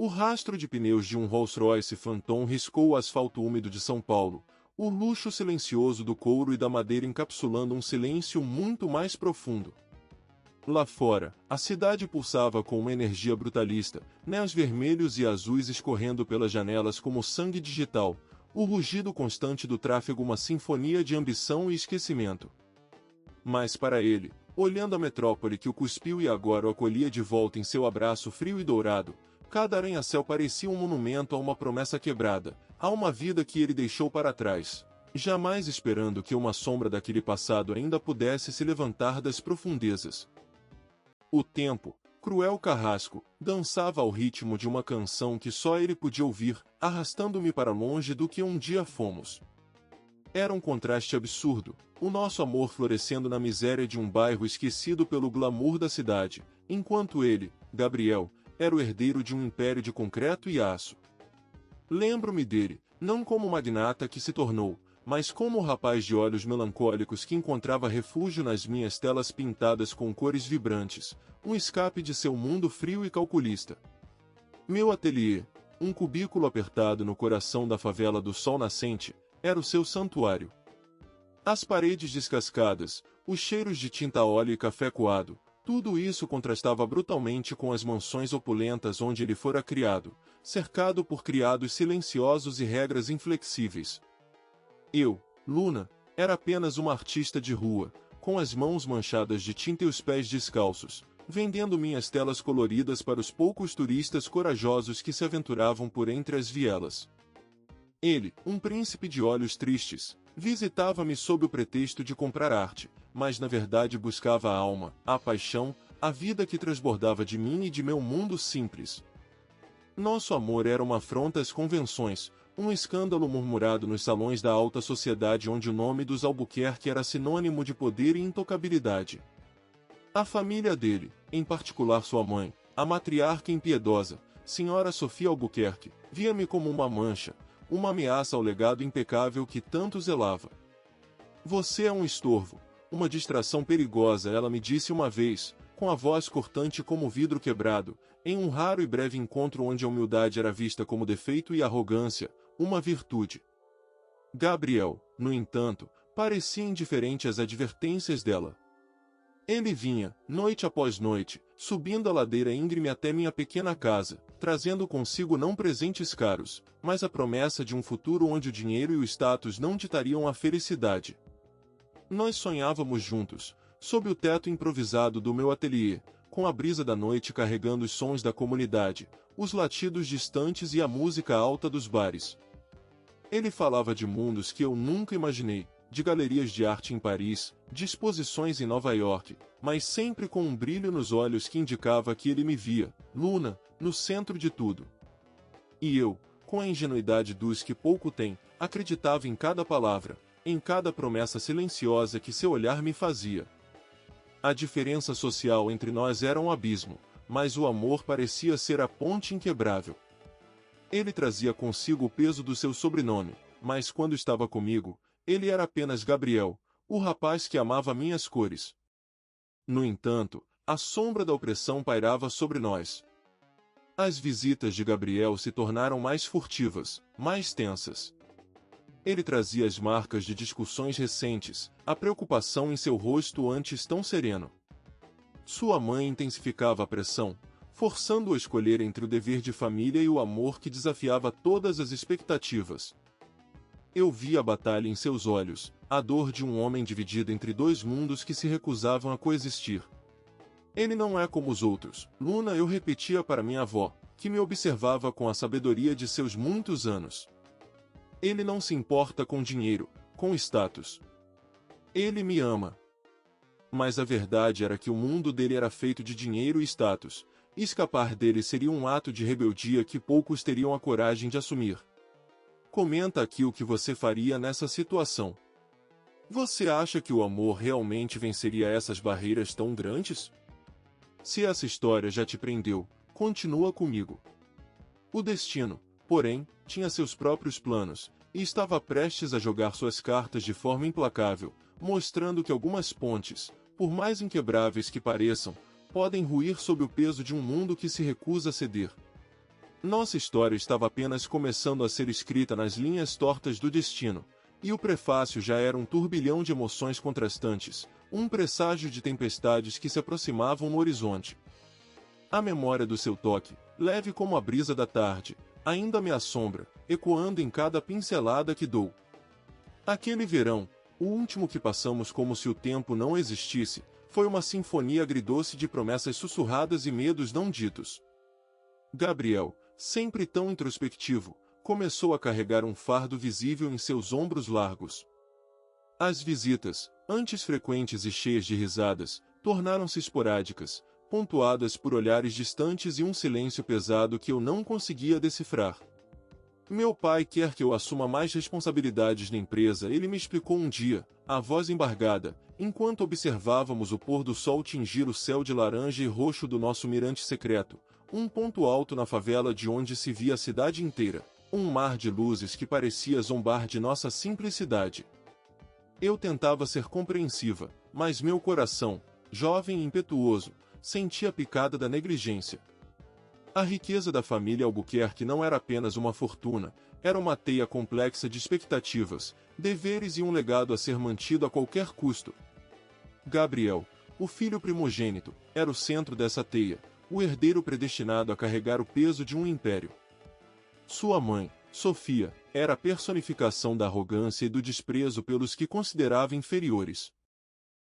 O rastro de pneus de um Rolls-Royce Phantom riscou o asfalto úmido de São Paulo, o luxo silencioso do couro e da madeira encapsulando um silêncio muito mais profundo. Lá fora, a cidade pulsava com uma energia brutalista, néons vermelhos e azuis escorrendo pelas janelas como sangue digital, o rugido constante do tráfego uma sinfonia de ambição e esquecimento. Mas para ele, olhando a metrópole que o cuspiu e agora o acolhia de volta em seu abraço frio e dourado, cada arranha-céu parecia um monumento a uma promessa quebrada, a uma vida que ele deixou para trás, jamais esperando que uma sombra daquele passado ainda pudesse se levantar das profundezas. O tempo, cruel carrasco, dançava ao ritmo de uma canção que só ele podia ouvir, arrastando-me para longe do que um dia fomos. Era um contraste absurdo, o nosso amor florescendo na miséria de um bairro esquecido pelo glamour da cidade, enquanto ele, Gabriel, era o herdeiro de um império de concreto e aço. Lembro-me dele, não como o magnata que se tornou, mas como o rapaz de olhos melancólicos que encontrava refúgio nas minhas telas pintadas com cores vibrantes, um escape de seu mundo frio e calculista. Meu ateliê, um cubículo apertado no coração da favela do Sol Nascente, era o seu santuário. As paredes descascadas, os cheiros de tinta óleo e café coado, tudo isso contrastava brutalmente com as mansões opulentas onde ele fora criado, cercado por criados silenciosos e regras inflexíveis. Eu, Luna, era apenas uma artista de rua, com as mãos manchadas de tinta e os pés descalços, vendendo minhas telas coloridas para os poucos turistas corajosos que se aventuravam por entre as vielas. Ele, um príncipe de olhos tristes, visitava-me sob o pretexto de comprar arte, mas na verdade buscava a alma, a paixão, a vida que transbordava de mim e de meu mundo simples. Nosso amor era uma afronta às convenções, um escândalo murmurado nos salões da alta sociedade onde o nome dos Albuquerque era sinônimo de poder e intocabilidade. A família dele, em particular sua mãe, a matriarca impiedosa, Senhora Sofia Albuquerque, via-me como uma mancha, uma ameaça ao legado impecável que tanto zelava. Você é um estorvo, uma distração perigosa, ela me disse uma vez, com a voz cortante como vidro quebrado, em um raro e breve encontro onde a humildade era vista como defeito e a arrogância, uma virtude. Gabriel, no entanto, parecia indiferente às advertências dela. Ele vinha, noite após noite, subindo a ladeira íngreme até minha pequena casa, trazendo consigo não presentes caros, mas a promessa de um futuro onde o dinheiro e o status não ditariam a felicidade. Nós sonhávamos juntos, sob o teto improvisado do meu ateliê, com a brisa da noite carregando os sons da comunidade, os latidos distantes e a música alta dos bares. Ele falava de mundos que eu nunca imaginei, de galerias de arte em Paris, de exposições em Nova York, mas sempre com um brilho nos olhos que indicava que ele me via, Luna, no centro de tudo. E eu, com a ingenuidade dos que pouco têm, acreditava em cada palavra, em cada promessa silenciosa que seu olhar me fazia. A diferença social entre nós era um abismo, mas o amor parecia ser a ponte inquebrável. Ele trazia consigo o peso do seu sobrenome, mas quando estava comigo, ele era apenas Gabriel, o rapaz que amava minhas cores. No entanto, a sombra da opressão pairava sobre nós. As visitas de Gabriel se tornaram mais furtivas, mais tensas. Ele trazia as marcas de discussões recentes, a preocupação em seu rosto antes tão sereno. Sua mãe intensificava a pressão, forçando-o a escolher entre o dever de família e o amor que desafiava todas as expectativas. Eu via a batalha em seus olhos, a dor de um homem dividido entre dois mundos que se recusavam a coexistir. Ele não é como os outros, Luna, eu repetia para minha avó, que me observava com a sabedoria de seus muitos anos. Ele não se importa com dinheiro, com status. Ele me ama. Mas a verdade era que o mundo dele era feito de dinheiro e status, e escapar dele seria um ato de rebeldia que poucos teriam a coragem de assumir. Comenta aqui o que você faria nessa situação. Você acha que o amor realmente venceria essas barreiras tão grandes? Se essa história já te prendeu, continua comigo. O destino, porém, tinha seus próprios planos, e estava prestes a jogar suas cartas de forma implacável, mostrando que algumas pontes, por mais inquebráveis que pareçam, podem ruir sob o peso de um mundo que se recusa a ceder. Nossa história estava apenas começando a ser escrita nas linhas tortas do destino, e o prefácio já era um turbilhão de emoções contrastantes, um presságio de tempestades que se aproximavam no horizonte. A memória do seu toque, leve como a brisa da tarde, ainda me assombra, ecoando em cada pincelada que dou. Aquele verão, o último que passamos como se o tempo não existisse, foi uma sinfonia agridoce de promessas sussurradas e medos não ditos. Gabriel, sempre tão introspectivo, começou a carregar um fardo visível em seus ombros largos. As visitas, antes frequentes e cheias de risadas, tornaram-se esporádicas, pontuadas por olhares distantes e um silêncio pesado que eu não conseguia decifrar. Meu pai quer que eu assuma mais responsabilidades na empresa, ele me explicou um dia, a voz embargada, enquanto observávamos o pôr do sol tingir o céu de laranja e roxo do nosso mirante secreto, um ponto alto na favela de onde se via a cidade inteira, um mar de luzes que parecia zombar de nossa simplicidade. Eu tentava ser compreensiva, mas meu coração, jovem e impetuoso, sentia a picada da negligência. A riqueza da família Albuquerque não era apenas uma fortuna, era uma teia complexa de expectativas, deveres e um legado a ser mantido a qualquer custo. Gabriel, o filho primogênito, era o centro dessa teia, o herdeiro predestinado a carregar o peso de um império. Sua mãe, Sofia, era a personificação da arrogância e do desprezo pelos que considerava inferiores.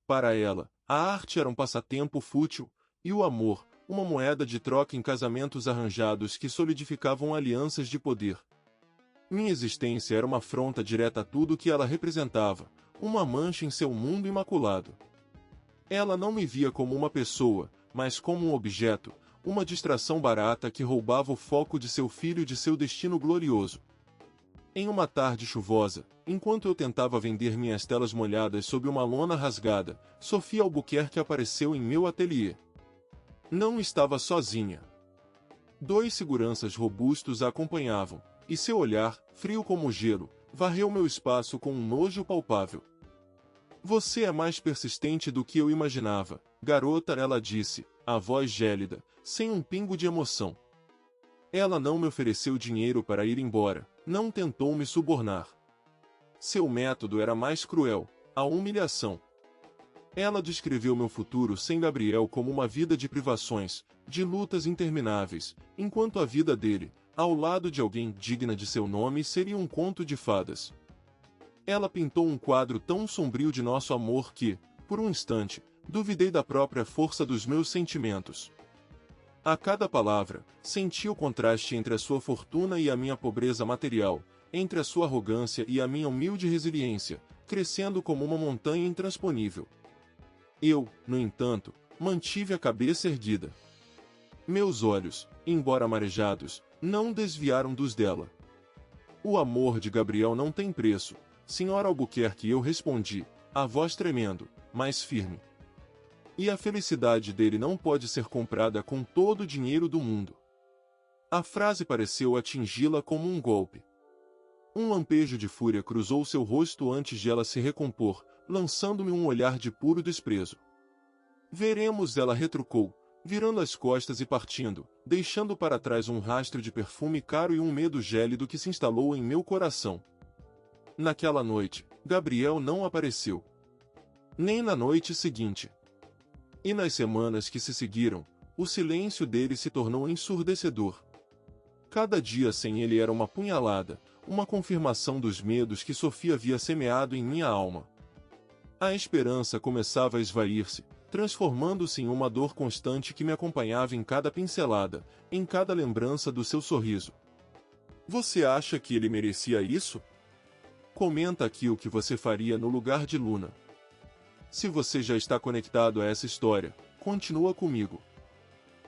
Para ela, a arte era um passatempo fútil, e o amor, uma moeda de troca em casamentos arranjados que solidificavam alianças de poder. Minha existência era uma afronta direta a tudo que ela representava, uma mancha em seu mundo imaculado. Ela não me via como uma pessoa, mas como um objeto, uma distração barata que roubava o foco de seu filho e de seu destino glorioso. Em uma tarde chuvosa, enquanto eu tentava vender minhas telas molhadas sob uma lona rasgada, Sofia Albuquerque apareceu em meu ateliê. Não estava sozinha. 2 seguranças robustos a acompanhavam, e seu olhar, frio como gelo, varreu meu espaço com um nojo palpável. Você é mais persistente do que eu imaginava, garota, ela disse, a voz gélida, sem um pingo de emoção. Ela não me ofereceu dinheiro para ir embora, não tentou me subornar. Seu método era mais cruel, a humilhação. Ela descreveu meu futuro sem Gabriel como uma vida de privações, de lutas intermináveis, enquanto a vida dele, ao lado de alguém digna de seu nome, seria um conto de fadas. Ela pintou um quadro tão sombrio de nosso amor que, por um instante, duvidei da própria força dos meus sentimentos. A cada palavra, senti o contraste entre a sua fortuna e a minha pobreza material, entre a sua arrogância e a minha humilde resiliência, crescendo como uma montanha intransponível. Eu, no entanto, mantive a cabeça erguida. Meus olhos, embora marejados, não desviaram dos dela. O amor de Gabriel não tem preço, Senhora Albuquerque, eu respondi, a voz tremendo, mas firme. E a felicidade dele não pode ser comprada com todo o dinheiro do mundo. A frase pareceu atingi-la como um golpe. Um lampejo de fúria cruzou seu rosto antes de ela se recompor, lançando-me um olhar de puro desprezo. Veremos, ela retrucou, virando as costas e partindo, deixando para trás um rastro de perfume caro e um medo gélido que se instalou em meu coração. Naquela noite, Gabriel não apareceu. Nem na noite seguinte. E nas semanas que se seguiram, o silêncio dele se tornou ensurdecedor. Cada dia sem ele era uma punhalada, uma confirmação dos medos que Sofia havia semeado em minha alma. A esperança começava a esvair-se, transformando-se em uma dor constante que me acompanhava em cada pincelada, em cada lembrança do seu sorriso. Você acha que ele merecia isso? Comenta aqui o que você faria no lugar de Luna. Se você já está conectado a essa história, continua comigo.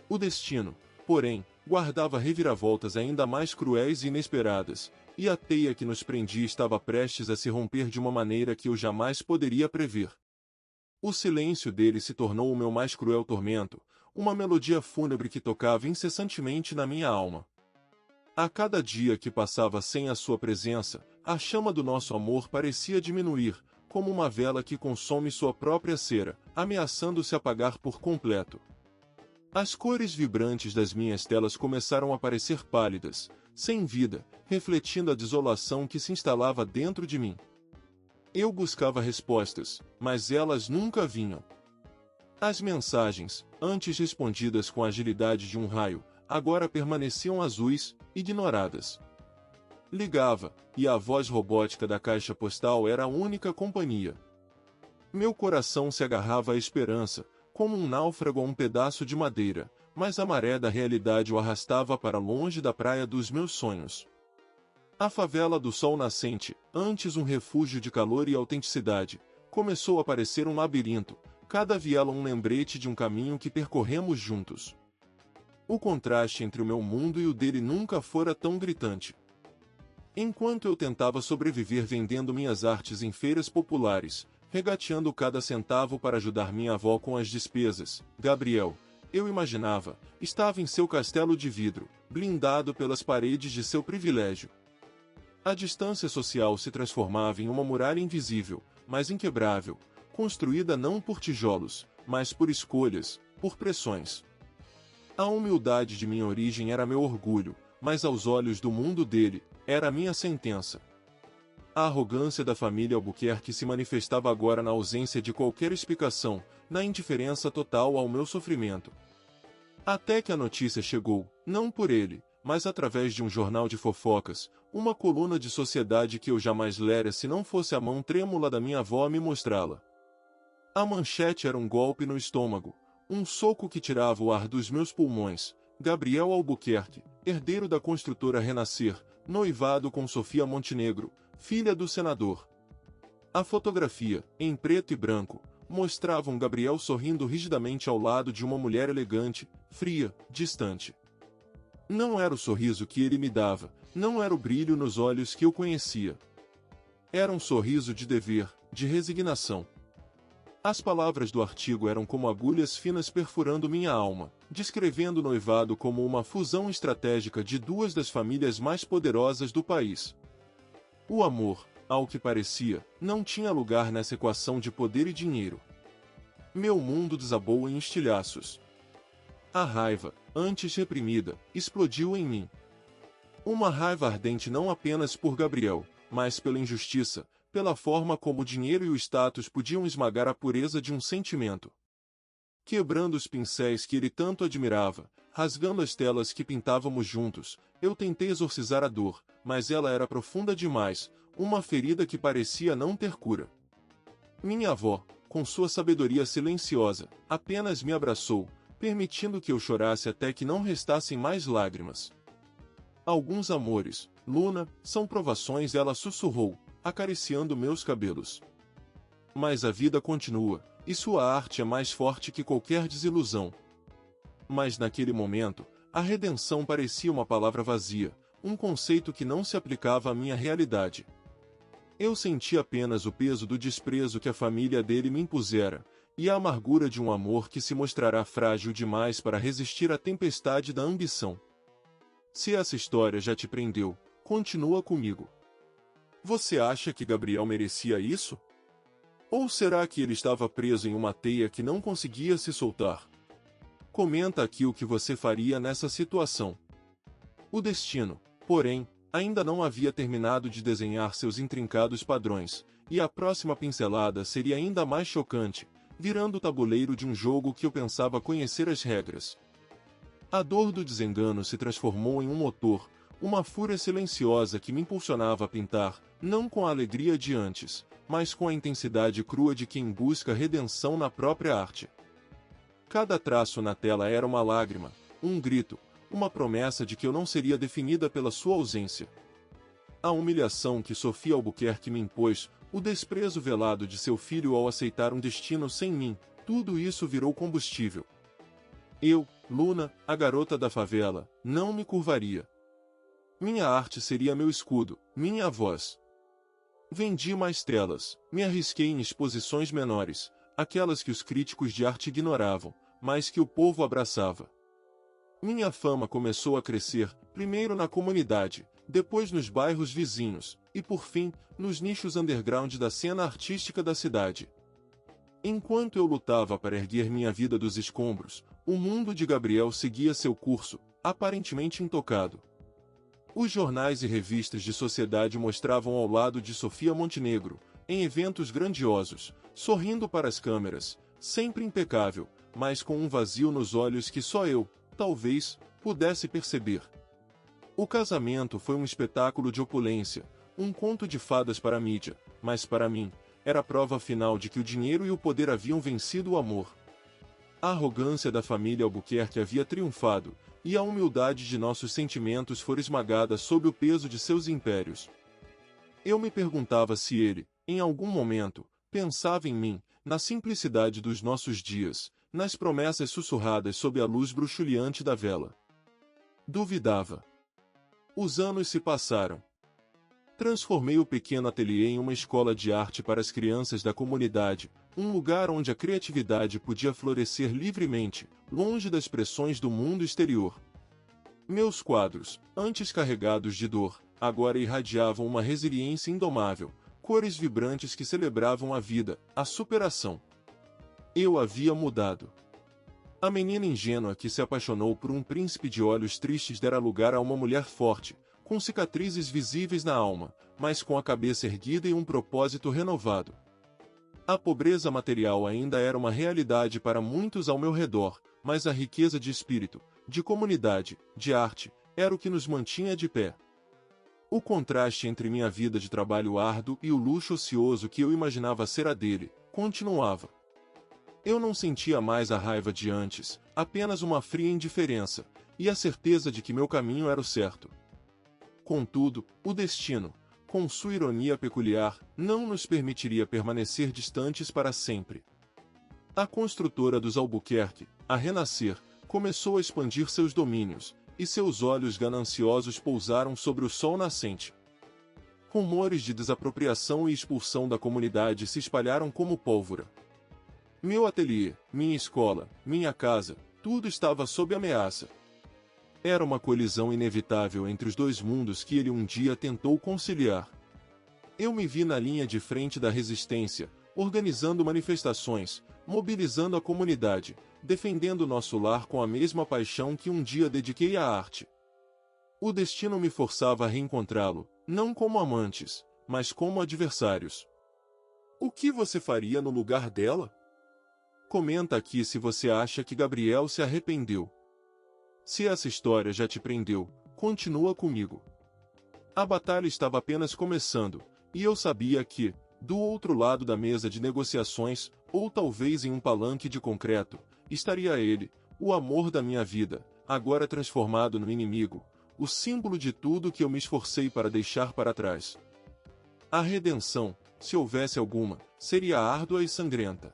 O destino, porém, guardava reviravoltas ainda mais cruéis e inesperadas, e a teia que nos prendia estava prestes a se romper de uma maneira que eu jamais poderia prever. O silêncio dele se tornou o meu mais cruel tormento, uma melodia fúnebre que tocava incessantemente na minha alma. A cada dia que passava sem a sua presença, a chama do nosso amor parecia diminuir, como uma vela que consome sua própria cera, ameaçando se apagar por completo. As cores vibrantes das minhas telas começaram a parecer pálidas, sem vida, refletindo a desolação que se instalava dentro de mim. Eu buscava respostas, mas elas nunca vinham. As mensagens, antes respondidas com a agilidade de um raio, agora permaneciam azuis, ignoradas. Ligava, e a voz robótica da caixa postal era a única companhia. Meu coração se agarrava à esperança, como um náufrago a um pedaço de madeira, mas a maré da realidade o arrastava para longe da praia dos meus sonhos. A favela do sol nascente, antes um refúgio de calor e autenticidade, começou a parecer um labirinto, cada viela um lembrete de um caminho que percorremos juntos. O contraste entre o meu mundo e o dele nunca fora tão gritante. Enquanto eu tentava sobreviver vendendo minhas artes em feiras populares, regateando cada centavo para ajudar minha avó com as despesas, Gabriel, eu imaginava, estava em seu castelo de vidro, blindado pelas paredes de seu privilégio. A distância social se transformava em uma muralha invisível, mas inquebrável, construída não por tijolos, mas por escolhas, por pressões. A humildade de minha origem era meu orgulho, mas aos olhos do mundo dele, era a minha sentença. A arrogância da família Albuquerque se manifestava agora na ausência de qualquer explicação, na indiferença total ao meu sofrimento. Até que a notícia chegou, não por ele, mas através de um jornal de fofocas, uma coluna de sociedade que eu jamais lera se não fosse a mão trêmula da minha avó a me mostrá-la. A manchete era um golpe no estômago, um soco que tirava o ar dos meus pulmões. Gabriel Albuquerque, herdeiro da construtora Renascer, noivado com Sofia Montenegro, filha do senador. A fotografia, em preto e branco, mostrava um Gabriel sorrindo rigidamente ao lado de uma mulher elegante, fria, distante. Não era o sorriso que ele me dava, não era o brilho nos olhos que eu conhecia. Era um sorriso de dever, de resignação. As palavras do artigo eram como agulhas finas perfurando minha alma, descrevendo o noivado como uma fusão estratégica de duas das famílias mais poderosas do país. O amor, ao que parecia, não tinha lugar nessa equação de poder e dinheiro. Meu mundo desabou em estilhaços. A raiva, antes reprimida, explodiu em mim. Uma raiva ardente não apenas por Gabriel, mas pela injustiça, pela forma como o dinheiro e o status podiam esmagar a pureza de um sentimento. Quebrando os pincéis que ele tanto admirava, rasgando as telas que pintávamos juntos, eu tentei exorcizar a dor, mas ela era profunda demais, uma ferida que parecia não ter cura. Minha avó, com sua sabedoria silenciosa, apenas me abraçou, permitindo que eu chorasse até que não restassem mais lágrimas. Alguns amores, Luna, são provações, ela sussurrou, acariciando meus cabelos. Mas a vida continua, e sua arte é mais forte que qualquer desilusão. Mas naquele momento, a redenção parecia uma palavra vazia, um conceito que não se aplicava à minha realidade. Eu senti apenas o peso do desprezo que a família dele me impusera, e a amargura de um amor que se mostrará frágil demais para resistir à tempestade da ambição. Se essa história já te prendeu, continua comigo. Você acha que Gabriel merecia isso? Ou será que ele estava preso em uma teia que não conseguia se soltar? Comenta aqui o que você faria nessa situação. O destino, porém, ainda não havia terminado de desenhar seus intrincados padrões, e a próxima pincelada seria ainda mais chocante, virando o tabuleiro de um jogo que eu pensava conhecer as regras. A dor do desengano se transformou em um motor, uma fúria silenciosa que me impulsionava a pintar, não com a alegria de antes, mas com a intensidade crua de quem busca redenção na própria arte. Cada traço na tela era uma lágrima, um grito, uma promessa de que eu não seria definida pela sua ausência. A humilhação que Sofia Albuquerque me impôs, o desprezo velado de seu filho ao aceitar um destino sem mim, tudo isso virou combustível. Eu, Luna, a garota da favela, não me curvaria. Minha arte seria meu escudo, minha voz. Vendi mais telas, me arrisquei em exposições menores, aquelas que os críticos de arte ignoravam, mas que o povo abraçava. Minha fama começou a crescer, primeiro na comunidade, depois nos bairros vizinhos, e por fim, nos nichos underground da cena artística da cidade. Enquanto eu lutava para erguer minha vida dos escombros, o mundo de Gabriel seguia seu curso, aparentemente intocado. Os jornais e revistas de sociedade mostravam ao lado de Sofia Montenegro, em eventos grandiosos, sorrindo para as câmeras, sempre impecável, mas com um vazio nos olhos que só eu, talvez, pudesse perceber. O casamento foi um espetáculo de opulência, um conto de fadas para a mídia, mas para mim, era a prova final de que o dinheiro e o poder haviam vencido o amor. A arrogância da família Albuquerque havia triunfado, e a humildade de nossos sentimentos fora esmagada sob o peso de seus impérios. Eu me perguntava se ele, em algum momento, pensava em mim, na simplicidade dos nossos dias, nas promessas sussurradas sob a luz bruxuleante da vela. Duvidava. Os anos se passaram. Transformei o pequeno ateliê em uma escola de arte para as crianças da comunidade, um lugar onde a criatividade podia florescer livremente, longe das pressões do mundo exterior. Meus quadros, antes carregados de dor, agora irradiavam uma resiliência indomável, cores vibrantes que celebravam a vida, a superação. Eu havia mudado. A menina ingênua que se apaixonou por um príncipe de olhos tristes dera lugar a uma mulher forte, com cicatrizes visíveis na alma, mas com a cabeça erguida e um propósito renovado. A pobreza material ainda era uma realidade para muitos ao meu redor, mas a riqueza de espírito, de comunidade, de arte, era o que nos mantinha de pé. O contraste entre minha vida de trabalho árduo e o luxo ocioso que eu imaginava ser a dele, continuava. Eu não sentia mais a raiva de antes, apenas uma fria indiferença, e a certeza de que meu caminho era o certo. Contudo, o destino, com sua ironia peculiar, não nos permitiria permanecer distantes para sempre. A construtora dos Albuquerque, a Renascer, começou a expandir seus domínios, e seus olhos gananciosos pousaram sobre o sol nascente. Rumores de desapropriação e expulsão da comunidade se espalharam como pólvora. Meu ateliê, minha escola, minha casa, tudo estava sob ameaça. Era uma colisão inevitável entre os dois mundos que ele um dia tentou conciliar. Eu me vi na linha de frente da resistência, organizando manifestações, mobilizando a comunidade, defendendo nosso lar com a mesma paixão que um dia dediquei à arte. O destino me forçava a reencontrá-lo, não como amantes, mas como adversários. O que você faria no lugar dela? Comenta aqui se você acha que Gabriel se arrependeu. Se essa história já te prendeu, continua comigo. A batalha estava apenas começando, e eu sabia que, do outro lado da mesa de negociações, ou talvez em um palanque de concreto, estaria ele, o amor da minha vida, agora transformado no inimigo, o símbolo de tudo que eu me esforcei para deixar para trás. A redenção, se houvesse alguma, seria árdua e sangrenta.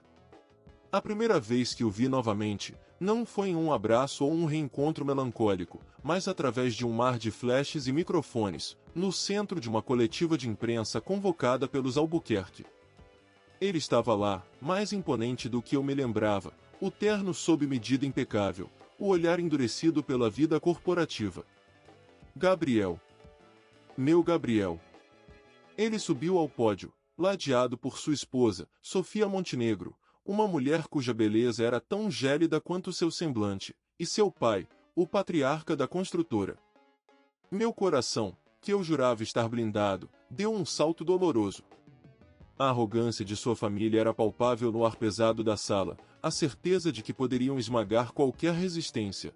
A primeira vez que o vi novamente, não foi em um abraço ou um reencontro melancólico, mas através de um mar de flashes e microfones, no centro de uma coletiva de imprensa convocada pelos Albuquerque. Ele estava lá, mais imponente do que eu me lembrava, o terno sob medida impecável, o olhar endurecido pela vida corporativa. Gabriel. Meu Gabriel. Ele subiu ao pódio, ladeado por sua esposa, Sofia Montenegro, uma mulher cuja beleza era tão gélida quanto seu semblante, e seu pai, o patriarca da construtora. Meu coração, que eu jurava estar blindado, deu um salto doloroso. A arrogância de sua família era palpável no ar pesado da sala, a certeza de que poderiam esmagar qualquer resistência.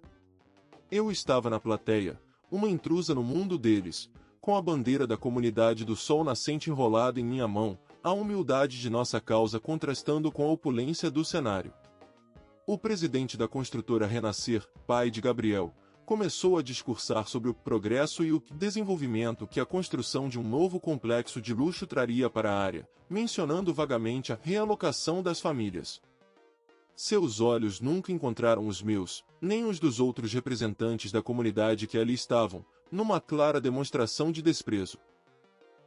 Eu estava na plateia, uma intrusa no mundo deles, com a bandeira da comunidade do sol nascente enrolada em minha mão, a humildade de nossa causa contrastando com a opulência do cenário. O presidente da construtora Renascer, pai de Gabriel, começou a discursar sobre o progresso e o desenvolvimento que a construção de um novo complexo de luxo traria para a área, mencionando vagamente a realocação das famílias. Seus olhos nunca encontraram os meus, nem os dos outros representantes da comunidade que ali estavam, numa clara demonstração de desprezo.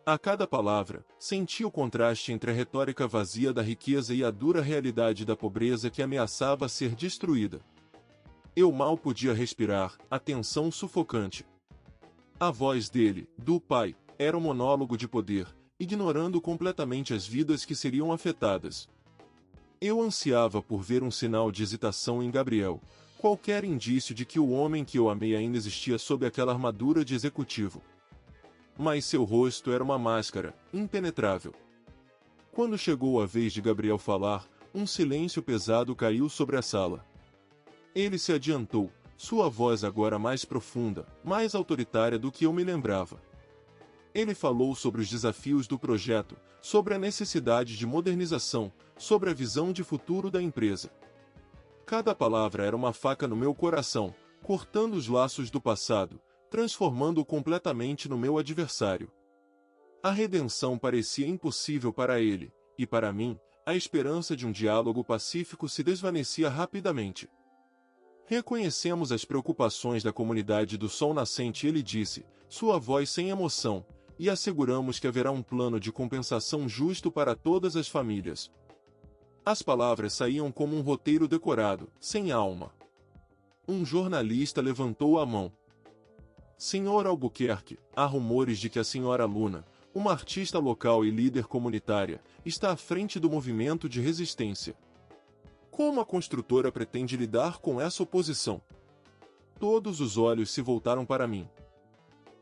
A cada palavra, senti o contraste entre a retórica vazia da riqueza e a dura realidade da pobreza que ameaçava ser destruída. Eu mal podia respirar, a tensão sufocante. A voz dele, do pai, era um monólogo de poder, ignorando completamente as vidas que seriam afetadas. Eu ansiava por ver um sinal de hesitação em Gabriel, qualquer indício de que o homem que eu amei ainda existia sob aquela armadura de executivo. Mas seu rosto era uma máscara, impenetrável. Quando chegou a vez de Gabriel falar, um silêncio pesado caiu sobre a sala. Ele se adiantou, sua voz agora mais profunda, mais autoritária do que eu me lembrava. Ele falou sobre os desafios do projeto, sobre a necessidade de modernização, sobre a visão de futuro da empresa. Cada palavra era uma faca no meu coração, cortando os laços do passado, transformando-o completamente no meu adversário. A redenção parecia impossível para ele, e para mim, a esperança de um diálogo pacífico se desvanecia rapidamente. Reconhecemos as preocupações da comunidade do Sol Nascente, ele disse, sua voz sem emoção, e asseguramos que haverá um plano de compensação justo para todas as famílias. As palavras saíam como um roteiro decorado, sem alma. Um jornalista levantou a mão. Senhor Albuquerque, há rumores de que a senhora Luna, uma artista local e líder comunitária, está à frente do movimento de resistência. Como a construtora pretende lidar com essa oposição? Todos os olhos se voltaram para mim.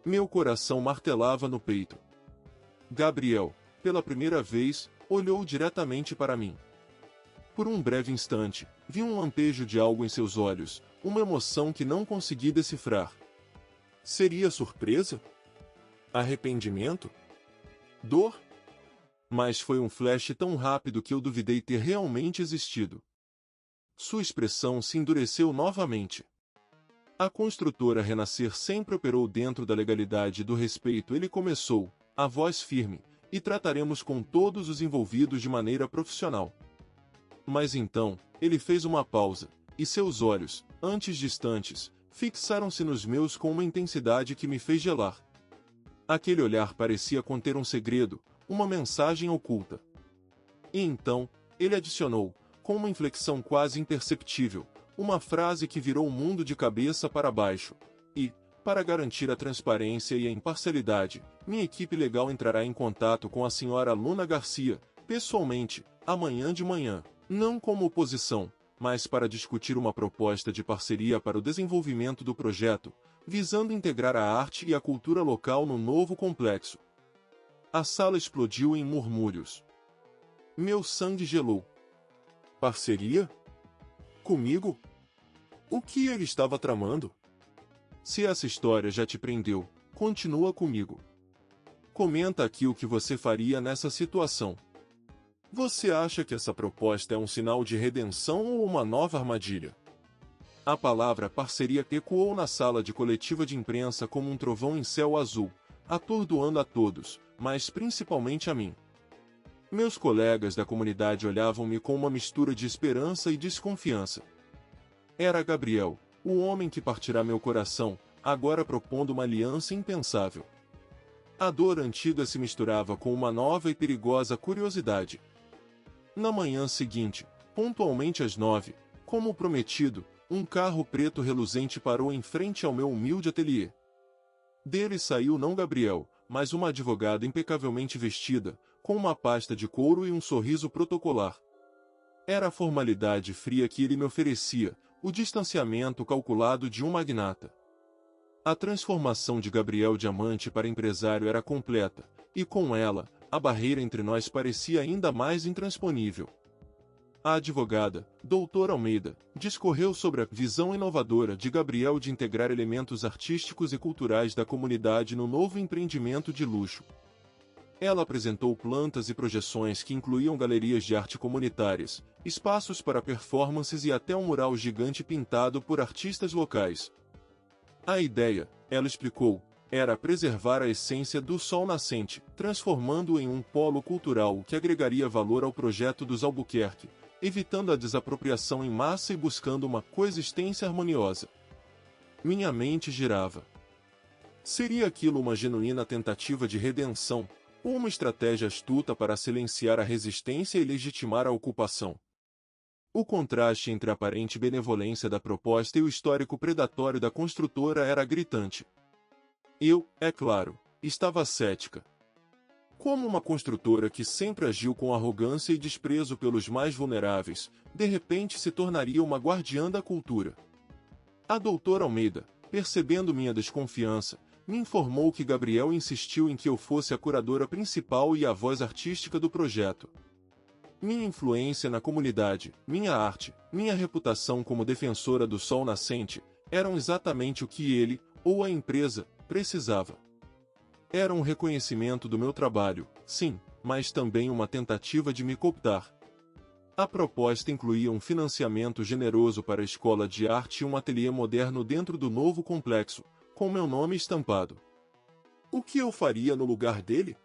Meu coração martelava no peito. Gabriel, pela primeira vez, olhou diretamente para mim. Por um breve instante, vi um lampejo de algo em seus olhos, uma emoção que não consegui decifrar. Seria surpresa? Arrependimento? Dor? Mas foi um flash tão rápido que eu duvidei ter realmente existido. Sua expressão se endureceu novamente. A construtora Renascer sempre operou dentro da legalidade e do respeito. Ele começou, a voz firme, e trataremos com todos os envolvidos de maneira profissional. Mas então, ele fez uma pausa, e seus olhos, antes distantes, fixaram-se nos meus com uma intensidade que me fez gelar. Aquele olhar parecia conter um segredo, uma mensagem oculta. E então, ele adicionou, com uma inflexão quase imperceptível, uma frase que virou o mundo de cabeça para baixo. E, para garantir a transparência e a imparcialidade, minha equipe legal entrará em contato com a senhora Luna Garcia, pessoalmente, amanhã de manhã, não como oposição, mas para discutir uma proposta de parceria para o desenvolvimento do projeto, visando integrar a arte e a cultura local no novo complexo. A sala explodiu em murmúrios. Meu sangue gelou. Parceria? Comigo? O que ele estava tramando? Se essa história já te prendeu, continua comigo. Comenta aqui o que você faria nessa situação. Você acha que essa proposta é um sinal de redenção ou uma nova armadilha? A palavra parceria ecoou na sala de coletiva de imprensa como um trovão em céu azul, atordoando a todos, mas principalmente a mim. Meus colegas da comunidade olhavam-me com uma mistura de esperança e desconfiança. Era Gabriel, o homem que partirá meu coração, agora propondo uma aliança impensável. A dor antiga se misturava com uma nova e perigosa curiosidade. Na manhã seguinte, pontualmente às 9, como prometido, um carro preto reluzente parou em frente ao meu humilde ateliê. Dele saiu não Gabriel, mas uma advogada impecavelmente vestida, com uma pasta de couro e um sorriso protocolar. Era a formalidade fria que ele me oferecia, o distanciamento calculado de um magnata. A transformação de Gabriel Diamante para empresário era completa, e com ela, a barreira entre nós parecia ainda mais intransponível. A advogada, doutora Almeida, discorreu sobre a visão inovadora de Gabriel de integrar elementos artísticos e culturais da comunidade no novo empreendimento de luxo. Ela apresentou plantas e projeções que incluíam galerias de arte comunitárias, espaços para performances e até um mural gigante pintado por artistas locais. A ideia, ela explicou, era preservar a essência do Sol Nascente, transformando-o em um polo cultural que agregaria valor ao projeto dos Albuquerque, evitando a desapropriação em massa e buscando uma coexistência harmoniosa. Minha mente girava. Seria aquilo uma genuína tentativa de redenção, ou uma estratégia astuta para silenciar a resistência e legitimar a ocupação? O contraste entre a aparente benevolência da proposta e o histórico predatório da construtora era gritante. Eu, é claro, estava cética. Como uma construtora que sempre agiu com arrogância e desprezo pelos mais vulneráveis, de repente se tornaria uma guardiã da cultura. A doutora Almeida, percebendo minha desconfiança, me informou que Gabriel insistiu em que eu fosse a curadora principal e a voz artística do projeto. Minha influência na comunidade, minha arte, minha reputação como defensora do sol nascente, eram exatamente o que ele, ou a empresa, precisava. Era um reconhecimento do meu trabalho, sim, mas também uma tentativa de me cooptar. A proposta incluía um financiamento generoso para a escola de arte e um ateliê moderno dentro do novo complexo, com meu nome estampado. O que eu faria no lugar dele?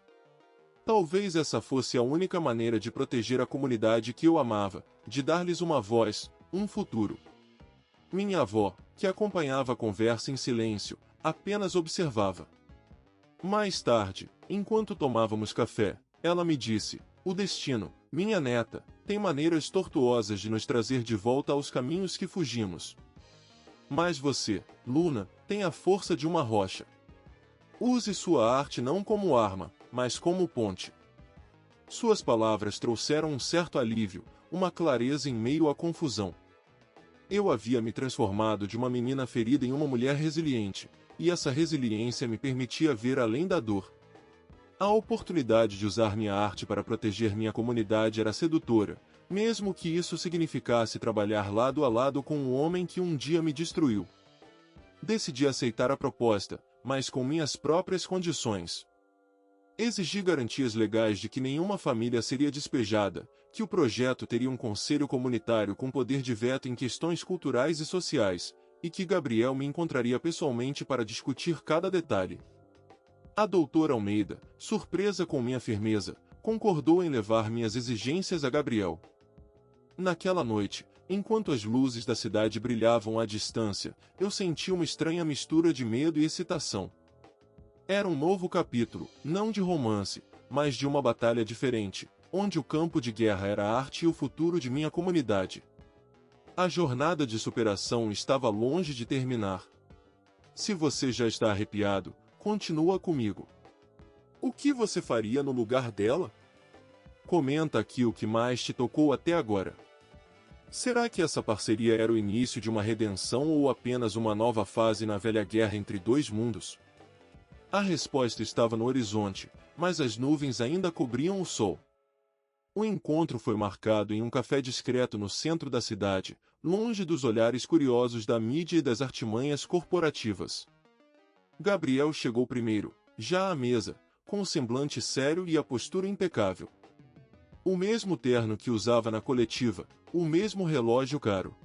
Talvez essa fosse a única maneira de proteger a comunidade que eu amava, de dar-lhes uma voz, um futuro. Minha avó, que acompanhava a conversa em silêncio, apenas observava. Mais tarde, enquanto tomávamos café, ela me disse: o destino, minha neta, tem maneiras tortuosas de nos trazer de volta aos caminhos que fugimos. Mas você, Luna, tem a força de uma rocha. Use sua arte não como arma, mas como ponte. Suas palavras trouxeram um certo alívio, uma clareza em meio à confusão. Eu havia me transformado de uma menina ferida em uma mulher resiliente, e essa resiliência me permitia ver além da dor. A oportunidade de usar minha arte para proteger minha comunidade era sedutora, mesmo que isso significasse trabalhar lado a lado com o homem que um dia me destruiu. Decidi aceitar a proposta, mas com minhas próprias condições. Exigi garantias legais de que nenhuma família seria despejada, que o projeto teria um conselho comunitário com poder de veto em questões culturais e sociais, e que Gabriel me encontraria pessoalmente para discutir cada detalhe. A doutora Almeida, surpresa com minha firmeza, concordou em levar minhas exigências a Gabriel. Naquela noite, enquanto as luzes da cidade brilhavam à distância, eu senti uma estranha mistura de medo e excitação. Era um novo capítulo, não de romance, mas de uma batalha diferente, onde o campo de guerra era a arte e o futuro de minha comunidade. A jornada de superação estava longe de terminar. Se você já está arrepiado, continua comigo. O que você faria no lugar dela? Comenta aqui o que mais te tocou até agora. Será que essa parceria era o início de uma redenção ou apenas uma nova fase na velha guerra entre dois mundos? A resposta estava no horizonte, mas as nuvens ainda cobriam o sol. O encontro foi marcado em um café discreto no centro da cidade, longe dos olhares curiosos da mídia e das artimanhas corporativas. Gabriel chegou primeiro, já à mesa, com o semblante sério e a postura impecável. O mesmo terno que usava na coletiva, o mesmo relógio caro.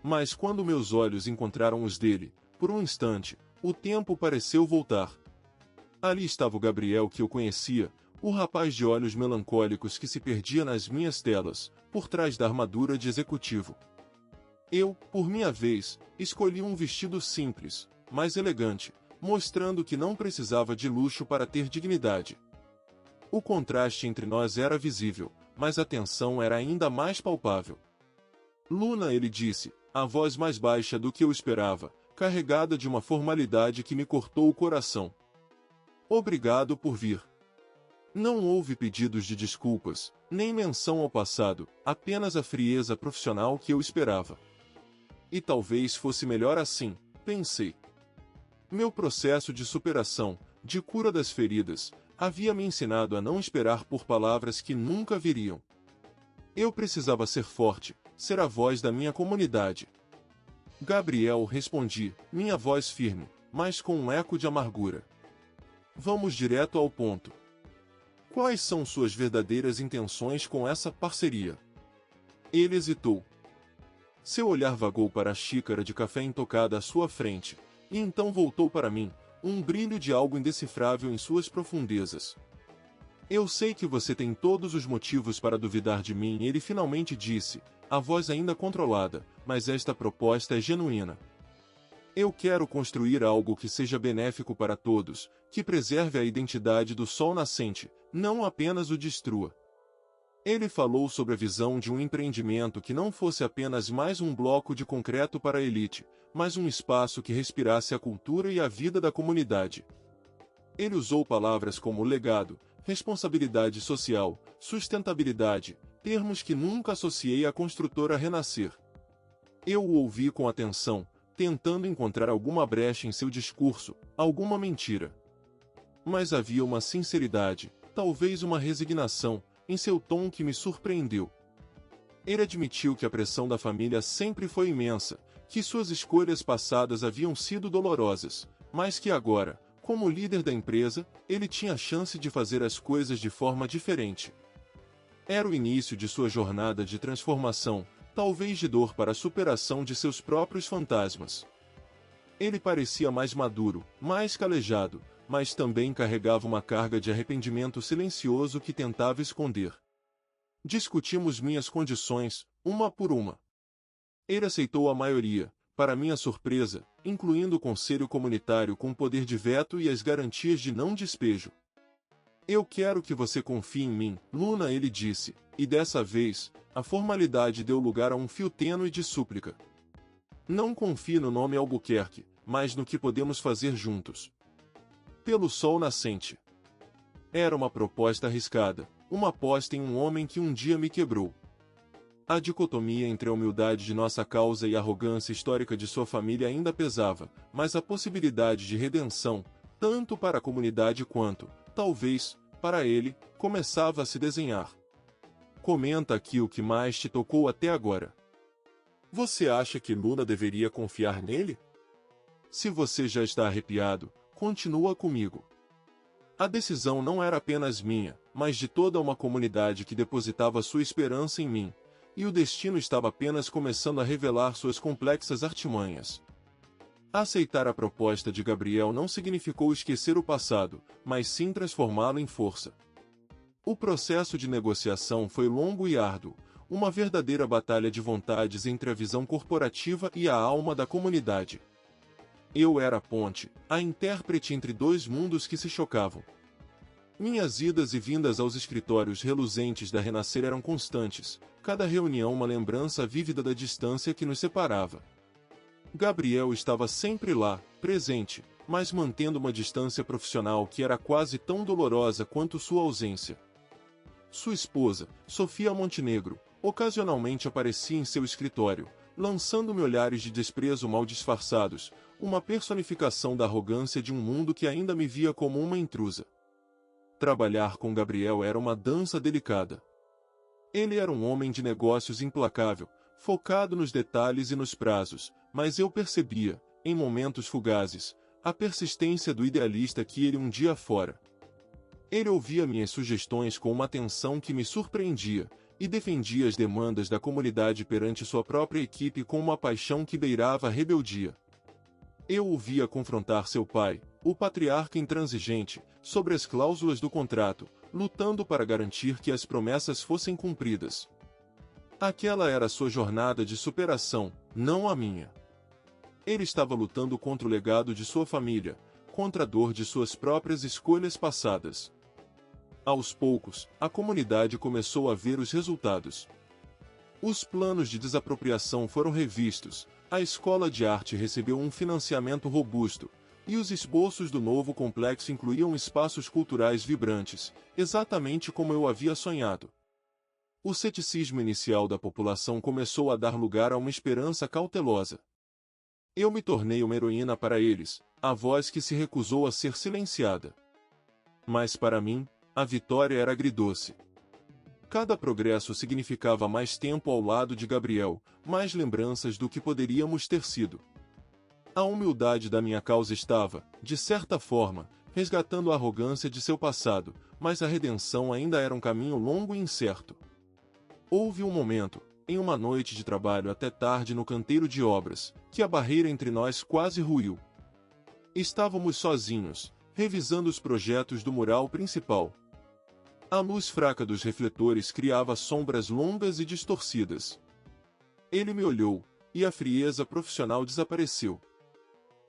Mas quando meus olhos encontraram os dele, por um instante, o tempo pareceu voltar. Ali estava o Gabriel que eu conhecia, o rapaz de olhos melancólicos que se perdia nas minhas telas, por trás da armadura de executivo. Eu, por minha vez, escolhi um vestido simples, mas elegante, mostrando que não precisava de luxo para ter dignidade. O contraste entre nós era visível, mas a tensão era ainda mais palpável. Luna, ele disse, a voz mais baixa do que eu esperava, carregada de uma formalidade que me cortou o coração. Obrigado por vir. Não houve pedidos de desculpas, nem menção ao passado, apenas a frieza profissional que eu esperava. E talvez fosse melhor assim, pensei. Meu processo de superação, de cura das feridas, havia me ensinado a não esperar por palavras que nunca viriam. Eu precisava ser forte, ser a voz da minha comunidade. Gabriel, respondi, minha voz firme, mas com um eco de amargura. Vamos direto ao ponto. Quais são suas verdadeiras intenções com essa parceria? Ele hesitou. Seu olhar vagou para a xícara de café intocada à sua frente, e então voltou para mim, um brilho de algo indecifrável em suas profundezas. Eu sei que você tem todos os motivos para duvidar de mim, ele finalmente disse, a voz ainda controlada, mas esta proposta é genuína. Eu quero construir algo que seja benéfico para todos, que preserve a identidade do sol nascente, não apenas o destrua. Ele falou sobre a visão de um empreendimento que não fosse apenas mais um bloco de concreto para a elite, mas um espaço que respirasse a cultura e a vida da comunidade. Ele usou palavras como legado, responsabilidade social, sustentabilidade, termos que nunca associei à construtora Renascer. Eu o ouvi com atenção, tentando encontrar alguma brecha em seu discurso, alguma mentira. Mas havia uma sinceridade, talvez uma resignação, em seu tom que me surpreendeu. Ele admitiu que a pressão da família sempre foi imensa, que suas escolhas passadas haviam sido dolorosas, mas que agora, como líder da empresa, ele tinha a chance de fazer as coisas de forma diferente. Era o início de sua jornada de transformação, talvez de dor para a superação de seus próprios fantasmas. Ele parecia mais maduro, mais calejado, mas também carregava uma carga de arrependimento silencioso que tentava esconder. Discutimos minhas condições, uma por uma. Ele aceitou a maioria, para minha surpresa, incluindo o conselho comunitário com poder de veto e as garantias de não despejo. Eu quero que você confie em mim, Luna, ele disse, e dessa vez, a formalidade deu lugar a um fio tênue de súplica. Não confie no nome Albuquerque, mas no que podemos fazer juntos. Pelo sol nascente. Era uma proposta arriscada, uma aposta em um homem que um dia me quebrou. A dicotomia entre a humildade de nossa causa e a arrogância histórica de sua família ainda pesava, mas a possibilidade de redenção, tanto para a comunidade quanto, talvez, para ele, começava a se desenhar. Comenta aqui o que mais te tocou até agora. Você acha que Luna deveria confiar nele? Se você já está arrepiado, continua comigo. A decisão não era apenas minha, mas de toda uma comunidade que depositava sua esperança em mim, e o destino estava apenas começando a revelar suas complexas artimanhas. Aceitar a proposta de Gabriel não significou esquecer o passado, mas sim transformá-lo em força. O processo de negociação foi longo e árduo, uma verdadeira batalha de vontades entre a visão corporativa e a alma da comunidade. Eu era a ponte, a intérprete entre dois mundos que se chocavam. Minhas idas e vindas aos escritórios reluzentes da Renascer eram constantes, cada reunião uma lembrança vívida da distância que nos separava. Gabriel estava sempre lá, presente, mas mantendo uma distância profissional que era quase tão dolorosa quanto sua ausência. Sua esposa, Sofia Montenegro, ocasionalmente aparecia em seu escritório, lançando-me olhares de desprezo mal disfarçados, uma personificação da arrogância de um mundo que ainda me via como uma intrusa. Trabalhar com Gabriel era uma dança delicada. Ele era um homem de negócios implacável, focado nos detalhes e nos prazos, mas eu percebia, em momentos fugazes, a persistência do idealista que ele um dia fora. Ele ouvia minhas sugestões com uma atenção que me surpreendia, e defendia as demandas da comunidade perante sua própria equipe com uma paixão que beirava a rebeldia. Eu o via confrontar seu pai, o patriarca intransigente, sobre as cláusulas do contrato, lutando para garantir que as promessas fossem cumpridas. Aquela era sua jornada de superação, não a minha. Ele estava lutando contra o legado de sua família, contra a dor de suas próprias escolhas passadas. Aos poucos, a comunidade começou a ver os resultados. Os planos de desapropriação foram revistos, a escola de arte recebeu um financiamento robusto, e os esboços do novo complexo incluíam espaços culturais vibrantes, exatamente como eu havia sonhado. O ceticismo inicial da população começou a dar lugar a uma esperança cautelosa. Eu me tornei uma heroína para eles, a voz que se recusou a ser silenciada. Mas para mim, a vitória era agridoce. Cada progresso significava mais tempo ao lado de Gabriel, mais lembranças do que poderíamos ter sido. A humildade da minha causa estava, de certa forma, resgatando a arrogância de seu passado, mas a redenção ainda era um caminho longo e incerto. Houve um momento, em uma noite de trabalho até tarde no canteiro de obras, que a barreira entre nós quase ruiu. Estávamos sozinhos, revisando os projetos do mural principal. A luz fraca dos refletores criava sombras longas e distorcidas. Ele me olhou, e a frieza profissional desapareceu.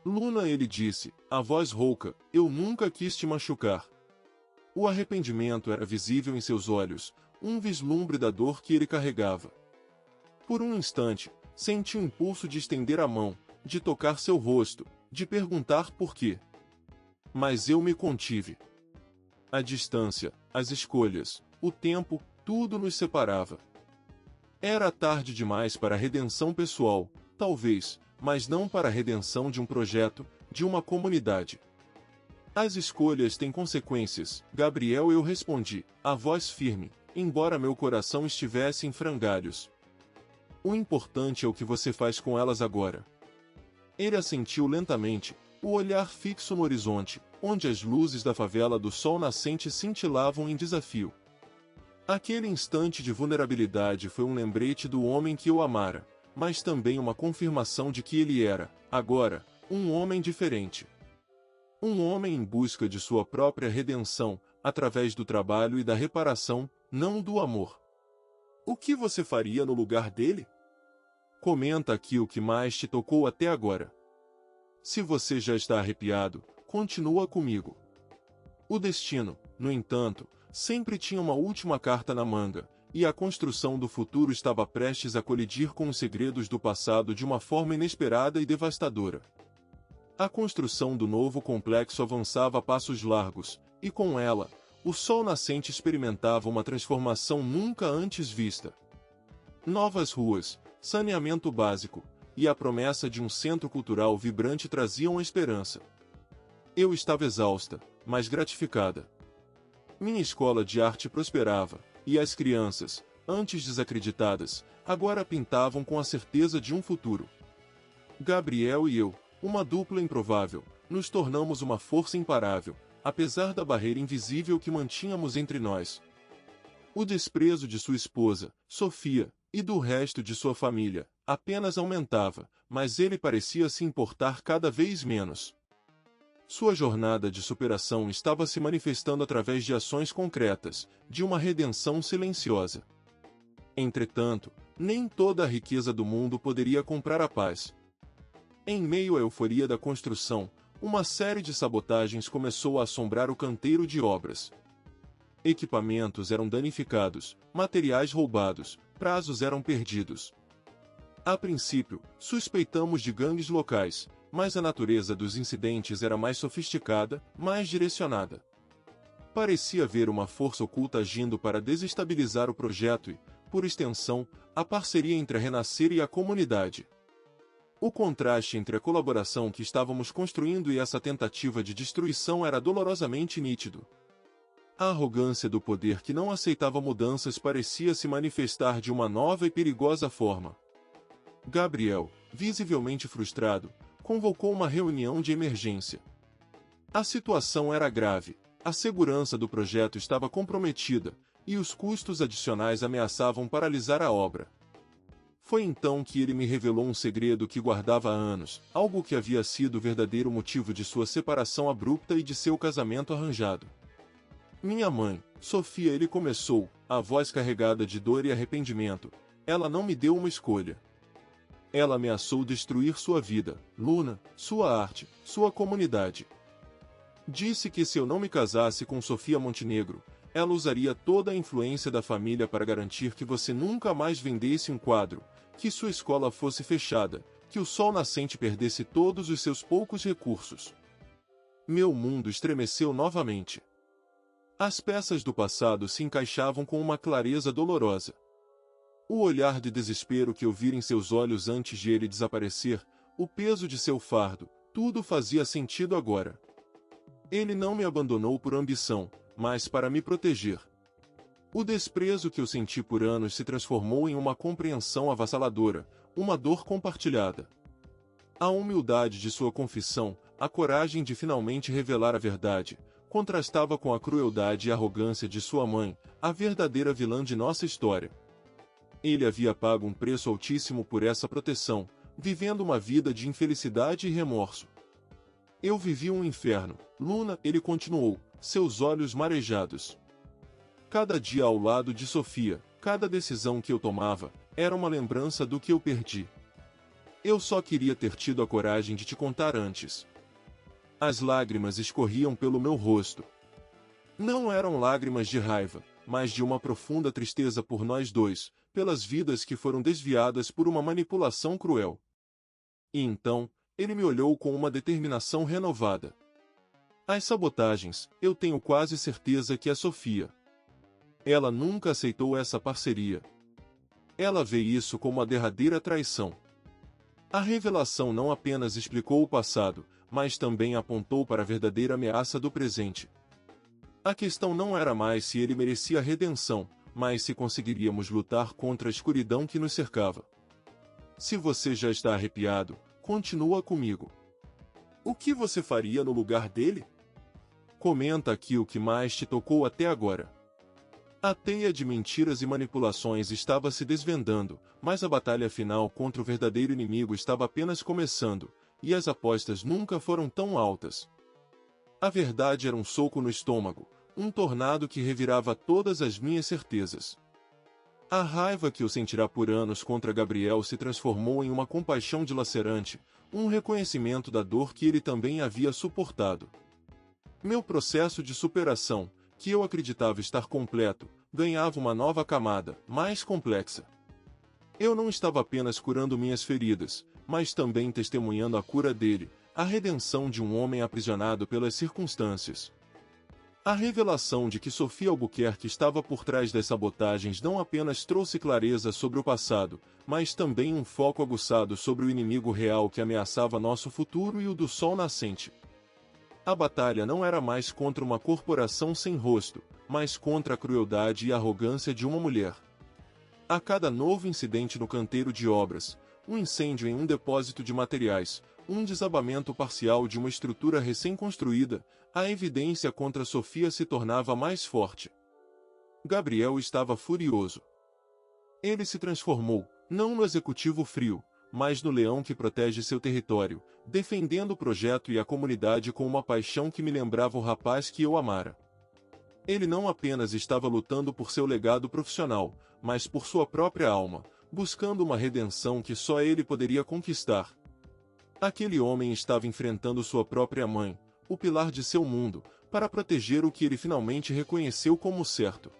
Luna, ele disse, a voz rouca, eu nunca quis te machucar. O arrependimento era visível em seus olhos, um vislumbre da dor que ele carregava. Por um instante, senti o impulso de estender a mão, de tocar seu rosto, de perguntar por quê. Mas eu me contive. A distância, as escolhas, o tempo, tudo nos separava. Era tarde demais para a redenção pessoal, talvez, mas não para a redenção de um projeto, de uma comunidade. As escolhas têm consequências, Gabriel, eu respondi, a voz firme, embora meu coração estivesse em frangalhos. O importante é o que você faz com elas agora. Ele assentiu lentamente, o olhar fixo no horizonte, onde as luzes da favela do sol nascente cintilavam em desafio. Aquele instante de vulnerabilidade foi um lembrete do homem que eu amara, mas também uma confirmação de que ele era, agora, um homem diferente. Um homem em busca de sua própria redenção, através do trabalho e da reparação, não do amor. O que você faria no lugar dele? Comenta aqui o que mais te tocou até agora. Se você já está arrepiado, continua comigo. O destino, no entanto, sempre tinha uma última carta na manga, e a construção do futuro estava prestes a colidir com os segredos do passado de uma forma inesperada e devastadora. A construção do novo complexo avançava a passos largos, e com ela, o sol nascente experimentava uma transformação nunca antes vista. Novas ruas, saneamento básico, e a promessa de um centro cultural vibrante traziam a esperança. Eu estava exausta, mas gratificada. Minha escola de arte prosperava, e as crianças, antes desacreditadas, agora pintavam com a certeza de um futuro. Gabriel e eu, uma dupla improvável, nos tornamos uma força imparável, apesar da barreira invisível que mantínhamos entre nós. O desprezo de sua esposa, Sofia, e do resto de sua família, apenas aumentava, mas ele parecia se importar cada vez menos. Sua jornada de superação estava se manifestando através de ações concretas, de uma redenção silenciosa. Entretanto, nem toda a riqueza do mundo poderia comprar a paz. Em meio à euforia da construção, uma série de sabotagens começou a assombrar o canteiro de obras. Equipamentos eram danificados, materiais roubados, prazos eram perdidos. A princípio, suspeitamos de gangues locais, mas a natureza dos incidentes era mais sofisticada, mais direcionada. Parecia haver uma força oculta agindo para desestabilizar o projeto e, por extensão, a parceria entre a Renascer e a comunidade. O contraste entre a colaboração que estávamos construindo e essa tentativa de destruição era dolorosamente nítido. A arrogância do poder que não aceitava mudanças parecia se manifestar de uma nova e perigosa forma. Gabriel, visivelmente frustrado, convocou uma reunião de emergência. A situação era grave, a segurança do projeto estava comprometida, e os custos adicionais ameaçavam paralisar a obra. Foi então que ele me revelou um segredo que guardava há anos, algo que havia sido o verdadeiro motivo de sua separação abrupta e de seu casamento arranjado. Minha mãe, Sofia, ele começou, a voz carregada de dor e arrependimento. Ela não me deu uma escolha. Ela ameaçou destruir sua vida, Luna, sua arte, sua comunidade. Disse que se eu não me casasse com Sofia Montenegro, ela usaria toda a influência da família para garantir que você nunca mais vendesse um quadro, que sua escola fosse fechada, que o sol nascente perdesse todos os seus poucos recursos. Meu mundo estremeceu novamente. As peças do passado se encaixavam com uma clareza dolorosa. O olhar de desespero que eu vira em seus olhos antes de ele desaparecer, o peso de seu fardo, tudo fazia sentido agora. Ele não me abandonou por ambição, mas para me proteger. O desprezo que eu senti por anos se transformou em uma compreensão avassaladora, uma dor compartilhada. A humildade de sua confissão, a coragem de finalmente revelar a verdade, contrastava com a crueldade e arrogância de sua mãe, a verdadeira vilã de nossa história. Ele havia pago um preço altíssimo por essa proteção, vivendo uma vida de infelicidade e remorso. Eu vivi um inferno, Luna, ele continuou, seus olhos marejados. Cada dia ao lado de Sofia, cada decisão que eu tomava, era uma lembrança do que eu perdi. Eu só queria ter tido a coragem de te contar antes. As lágrimas escorriam pelo meu rosto. Não eram lágrimas de raiva, mas de uma profunda tristeza por nós dois, pelas vidas que foram desviadas por uma manipulação cruel. E então, ele me olhou com uma determinação renovada. As sabotagens, eu tenho quase certeza que é Sofia. Ela nunca aceitou essa parceria. Ela vê isso como a derradeira traição. A revelação não apenas explicou o passado, mas também apontou para a verdadeira ameaça do presente. A questão não era mais se ele merecia redenção, mas se conseguiríamos lutar contra a escuridão que nos cercava. Se você já está arrepiado, continua comigo. O que você faria no lugar dele? Comenta aqui o que mais te tocou até agora. A teia de mentiras e manipulações estava se desvendando, mas a batalha final contra o verdadeiro inimigo estava apenas começando, e as apostas nunca foram tão altas. A verdade era um soco no estômago, um tornado que revirava todas as minhas certezas. A raiva que eu sentirá por anos contra Gabriel se transformou em uma compaixão dilacerante, um reconhecimento da dor que ele também havia suportado. Meu processo de superação, que eu acreditava estar completo, ganhava uma nova camada, mais complexa. Eu não estava apenas curando minhas feridas, mas também testemunhando a cura dele, a redenção de um homem aprisionado pelas circunstâncias. A revelação de que Sofia Albuquerque estava por trás das sabotagens não apenas trouxe clareza sobre o passado, mas também um foco aguçado sobre o inimigo real que ameaçava nosso futuro e o do sol nascente. A batalha não era mais contra uma corporação sem rosto, mas contra a crueldade e arrogância de uma mulher. A cada novo incidente no canteiro de obras, um incêndio em um depósito de materiais, um desabamento parcial de uma estrutura recém-construída, a evidência contra Sofia se tornava mais forte. Gabriel estava furioso. Ele se transformou, não no executivo frio, mas no leão que protege seu território, defendendo o projeto e a comunidade com uma paixão que me lembrava o rapaz que eu amara. Ele não apenas estava lutando por seu legado profissional, mas por sua própria alma, buscando uma redenção que só ele poderia conquistar. Aquele homem estava enfrentando sua própria mãe, o pilar de seu mundo, para proteger o que ele finalmente reconheceu como certo.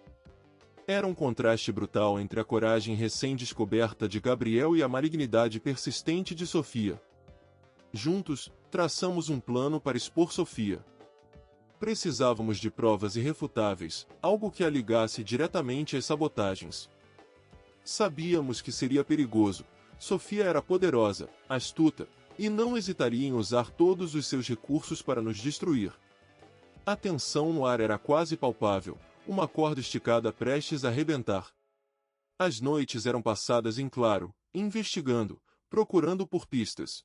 Era um contraste brutal entre a coragem recém-descoberta de Gabriel e a malignidade persistente de Sofia. Juntos, traçamos um plano para expor Sofia. Precisávamos de provas irrefutáveis, algo que a ligasse diretamente às sabotagens. Sabíamos que seria perigoso. Sofia era poderosa, astuta, e não hesitaria em usar todos os seus recursos para nos destruir. A tensão no ar era quase palpável, uma corda esticada prestes a arrebentar. As noites eram passadas em claro, investigando, procurando por pistas.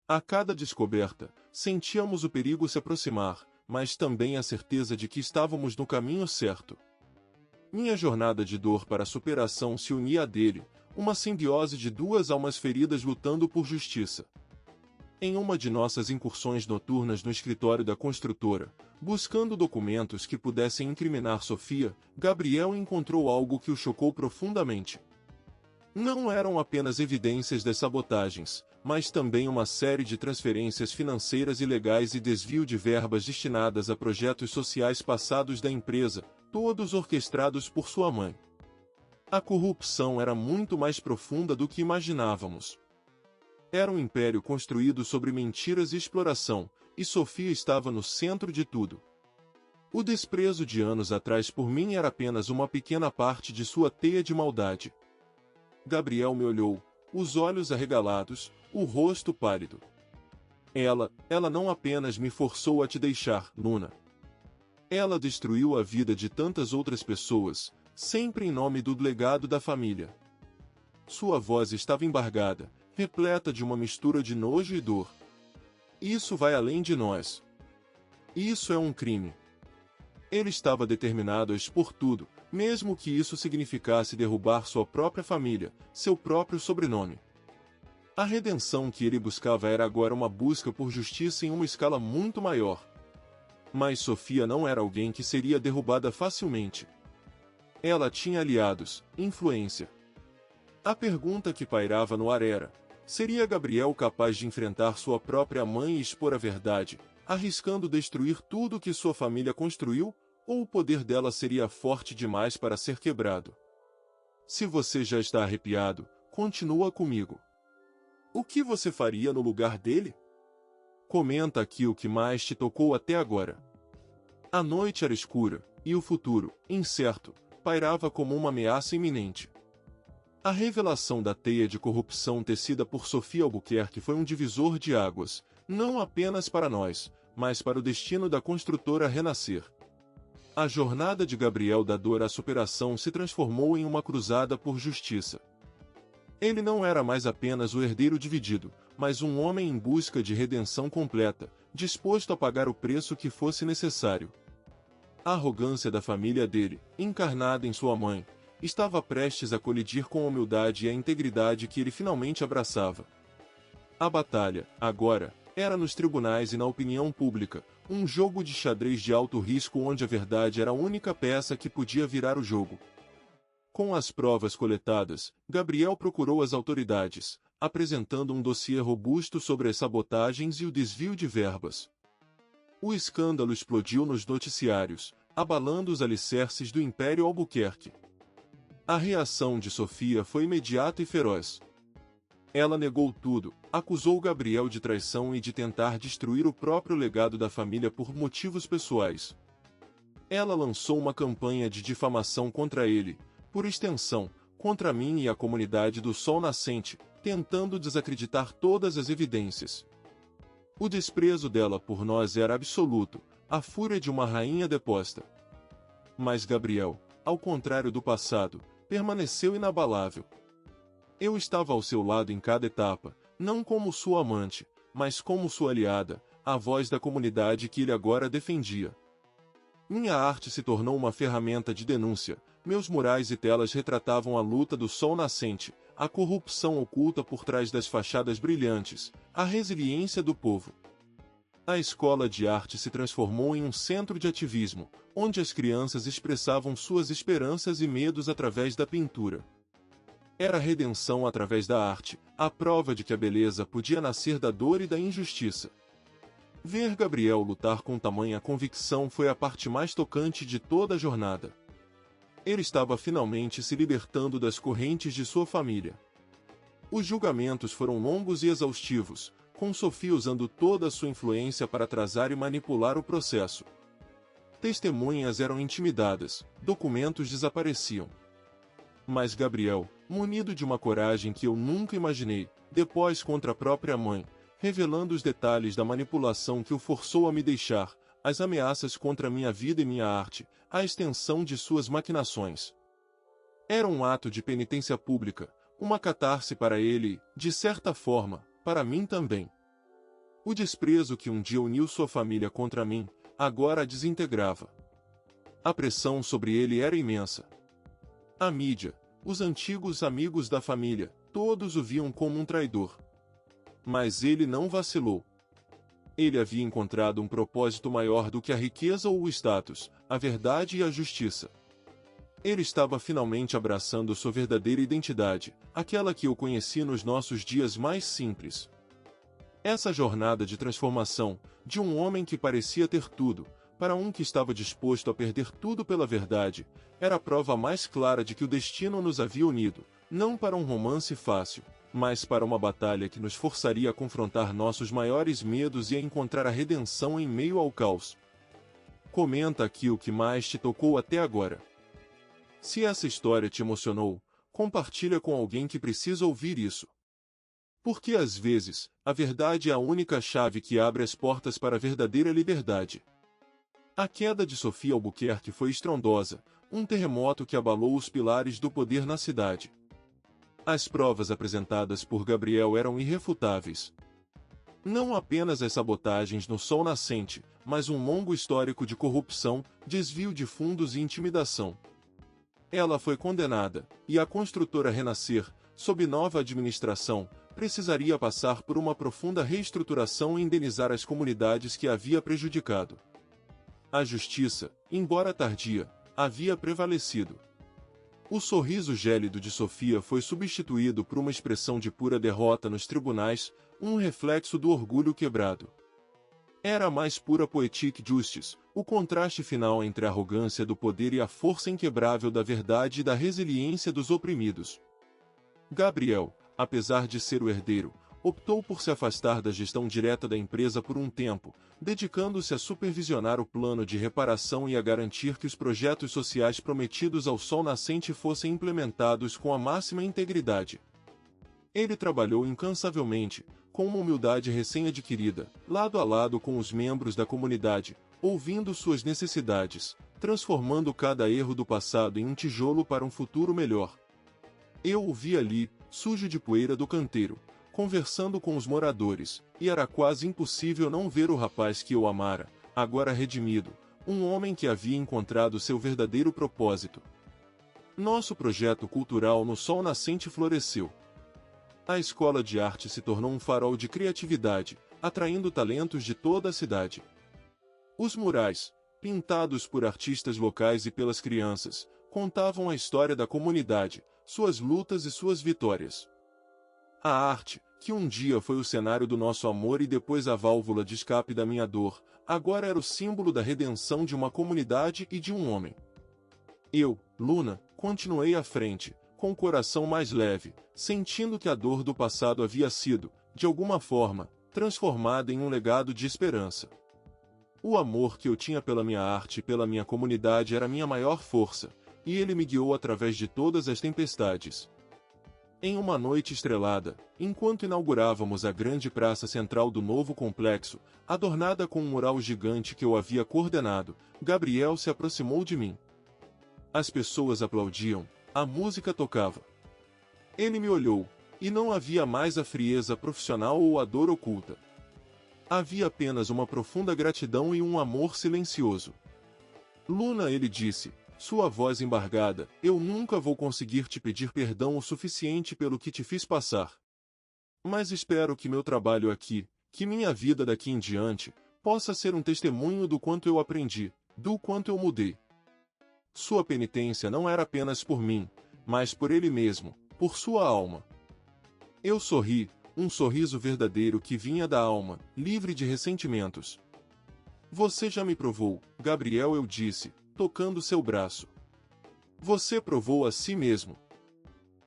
A cada descoberta, sentíamos o perigo se aproximar, mas também a certeza de que estávamos no caminho certo. Minha jornada de dor para a superação se unia à dele, uma simbiose de duas almas feridas lutando por justiça. Em uma de nossas incursões noturnas no escritório da construtora, buscando documentos que pudessem incriminar Sofia, Gabriel encontrou algo que o chocou profundamente. Não eram apenas evidências das sabotagens, mas também uma série de transferências financeiras ilegais e desvio de verbas destinadas a projetos sociais passados da empresa, todos orquestrados por sua mãe. A corrupção era muito mais profunda do que imaginávamos. Era um império construído sobre mentiras e exploração, e Sofia estava no centro de tudo. O desprezo de anos atrás por mim era apenas uma pequena parte de sua teia de maldade. Gabriel me olhou, os olhos arregalados, o rosto pálido. Ela não apenas me forçou a te deixar, Luna. Ela destruiu a vida de tantas outras pessoas, sempre em nome do legado da família. Sua voz estava embargada, repleta de uma mistura de nojo e dor. Isso vai além de nós. Isso é um crime. Ele estava determinado a expor tudo, mesmo que isso significasse derrubar sua própria família, seu próprio sobrenome. A redenção que ele buscava era agora uma busca por justiça em uma escala muito maior. Mas Sofia não era alguém que seria derrubada facilmente. Ela tinha aliados, influência. A pergunta que pairava no ar era: seria Gabriel capaz de enfrentar sua própria mãe e expor a verdade, arriscando destruir tudo que sua família construiu, ou o poder dela seria forte demais para ser quebrado? Se você já está arrepiado, continua comigo. O que você faria no lugar dele? Comenta aqui o que mais te tocou até agora. A noite era escura, e o futuro, incerto, pairava como uma ameaça iminente. A revelação da teia de corrupção tecida por Sofia Albuquerque foi um divisor de águas, não apenas para nós, mas para o destino da construtora Renascer. A jornada de Gabriel da dor à superação se transformou em uma cruzada por justiça. Ele não era mais apenas o herdeiro dividido, mas um homem em busca de redenção completa, disposto a pagar o preço que fosse necessário. A arrogância da família dele, encarnada em sua mãe, estava prestes a colidir com a humildade e a integridade que ele finalmente abraçava. A batalha, agora, era nos tribunais e na opinião pública, um jogo de xadrez de alto risco onde a verdade era a única peça que podia virar o jogo. Com as provas coletadas, Gabriel procurou as autoridades, apresentando um dossiê robusto sobre as sabotagens e o desvio de verbas. O escândalo explodiu nos noticiários, abalando os alicerces do Império Albuquerque. A reação de Sofia foi imediata e feroz. Ela negou tudo, acusou Gabriel de traição e de tentar destruir o próprio legado da família por motivos pessoais. Ela lançou uma campanha de difamação contra ele, por extensão, contra mim e a comunidade do Sol Nascente, tentando desacreditar todas as evidências. O desprezo dela por nós era absoluto, a fúria de uma rainha deposta. Mas Gabriel, ao contrário do passado, permaneceu inabalável. Eu estava ao seu lado em cada etapa, não como sua amante, mas como sua aliada, a voz da comunidade que ele agora defendia. Minha arte se tornou uma ferramenta de denúncia, meus murais e telas retratavam a luta do Sol Nascente, a corrupção oculta por trás das fachadas brilhantes, a resiliência do povo. A escola de arte se transformou em um centro de ativismo, onde as crianças expressavam suas esperanças e medos através da pintura. Era a redenção através da arte, a prova de que a beleza podia nascer da dor e da injustiça. Ver Gabriel lutar com tamanha convicção foi a parte mais tocante de toda a jornada. Ele estava finalmente se libertando das correntes de sua família. Os julgamentos foram longos e exaustivos, com Sofia usando toda a sua influência para atrasar e manipular o processo. Testemunhas eram intimidadas, documentos desapareciam. Mas Gabriel, munido de uma coragem que eu nunca imaginei, depôs contra a própria mãe, revelando os detalhes da manipulação que o forçou a me deixar, as ameaças contra minha vida e minha arte, a extensão de suas maquinações. Era um ato de penitência pública, uma catarse para ele e, de certa forma, para mim também. O desprezo que um dia uniu sua família contra mim, agora a desintegrava. A pressão sobre ele era imensa. A mídia, os antigos amigos da família, todos o viam como um traidor. Mas ele não vacilou. Ele havia encontrado um propósito maior do que a riqueza ou o status, a verdade e a justiça. Ele estava finalmente abraçando sua verdadeira identidade, aquela que eu conheci nos nossos dias mais simples. Essa jornada de transformação, de um homem que parecia ter tudo, para um que estava disposto a perder tudo pela verdade, era a prova mais clara de que o destino nos havia unido, não para um romance fácil, mas para uma batalha que nos forçaria a confrontar nossos maiores medos e a encontrar a redenção em meio ao caos. Comenta aqui o que mais te tocou até agora. Se essa história te emocionou, compartilha com alguém que precisa ouvir isso. Porque às vezes, a verdade é a única chave que abre as portas para a verdadeira liberdade. A queda de Sofia Albuquerque foi estrondosa, um terremoto que abalou os pilares do poder na cidade. As provas apresentadas por Gabriel eram irrefutáveis. Não apenas as sabotagens no Sol Nascente, mas um longo histórico de corrupção, desvio de fundos e intimidação. Ela foi condenada, e a construtora Renascer, sob nova administração, precisaria passar por uma profunda reestruturação e indenizar as comunidades que havia prejudicado. A justiça, embora tardia, havia prevalecido. O sorriso gélido de Sofia foi substituído por uma expressão de pura derrota nos tribunais, um reflexo do orgulho quebrado. Era a mais pura poetic justice, o contraste final entre a arrogância do poder e a força inquebrável da verdade e da resiliência dos oprimidos. Gabriel, apesar de ser o herdeiro, optou por se afastar da gestão direta da empresa por um tempo, dedicando-se a supervisionar o plano de reparação e a garantir que os projetos sociais prometidos ao Sol Nascente fossem implementados com a máxima integridade. Ele trabalhou incansavelmente, com uma humildade recém-adquirida, lado a lado com os membros da comunidade, ouvindo suas necessidades, transformando cada erro do passado em um tijolo para um futuro melhor. Eu o vi ali, sujo de poeira do canteiro, conversando com os moradores, e era quase impossível não ver o rapaz que eu amara, agora redimido, um homem que havia encontrado seu verdadeiro propósito. Nosso projeto cultural no Sol Nascente floresceu. A escola de arte se tornou um farol de criatividade, atraindo talentos de toda a cidade. Os murais, pintados por artistas locais e pelas crianças, contavam a história da comunidade, suas lutas e suas vitórias. A arte, que um dia foi o cenário do nosso amor e depois a válvula de escape da minha dor, agora era o símbolo da redenção de uma comunidade e de um homem. Eu, Luna, continuei à frente, com o coração mais leve, sentindo que a dor do passado havia sido, de alguma forma, transformada em um legado de esperança. O amor que eu tinha pela minha arte e pela minha comunidade era minha maior força, e ele me guiou através de todas as tempestades. Em uma noite estrelada, enquanto inaugurávamos a grande praça central do novo complexo, adornada com um mural gigante que eu havia coordenado, Gabriel se aproximou de mim. As pessoas aplaudiam, a música tocava. Ele me olhou, e não havia mais a frieza profissional ou a dor oculta. Havia apenas uma profunda gratidão e um amor silencioso. Luna, ele disse, sua voz embargada, eu nunca vou conseguir te pedir perdão o suficiente pelo que te fiz passar. Mas espero que meu trabalho aqui, que minha vida daqui em diante, possa ser um testemunho do quanto eu aprendi, do quanto eu mudei. Sua penitência não era apenas por mim, mas por ele mesmo, por sua alma. Eu sorri, um sorriso verdadeiro que vinha da alma, livre de ressentimentos. Você já me provou, Gabriel, eu disse, tocando seu braço. Você provou a si mesmo.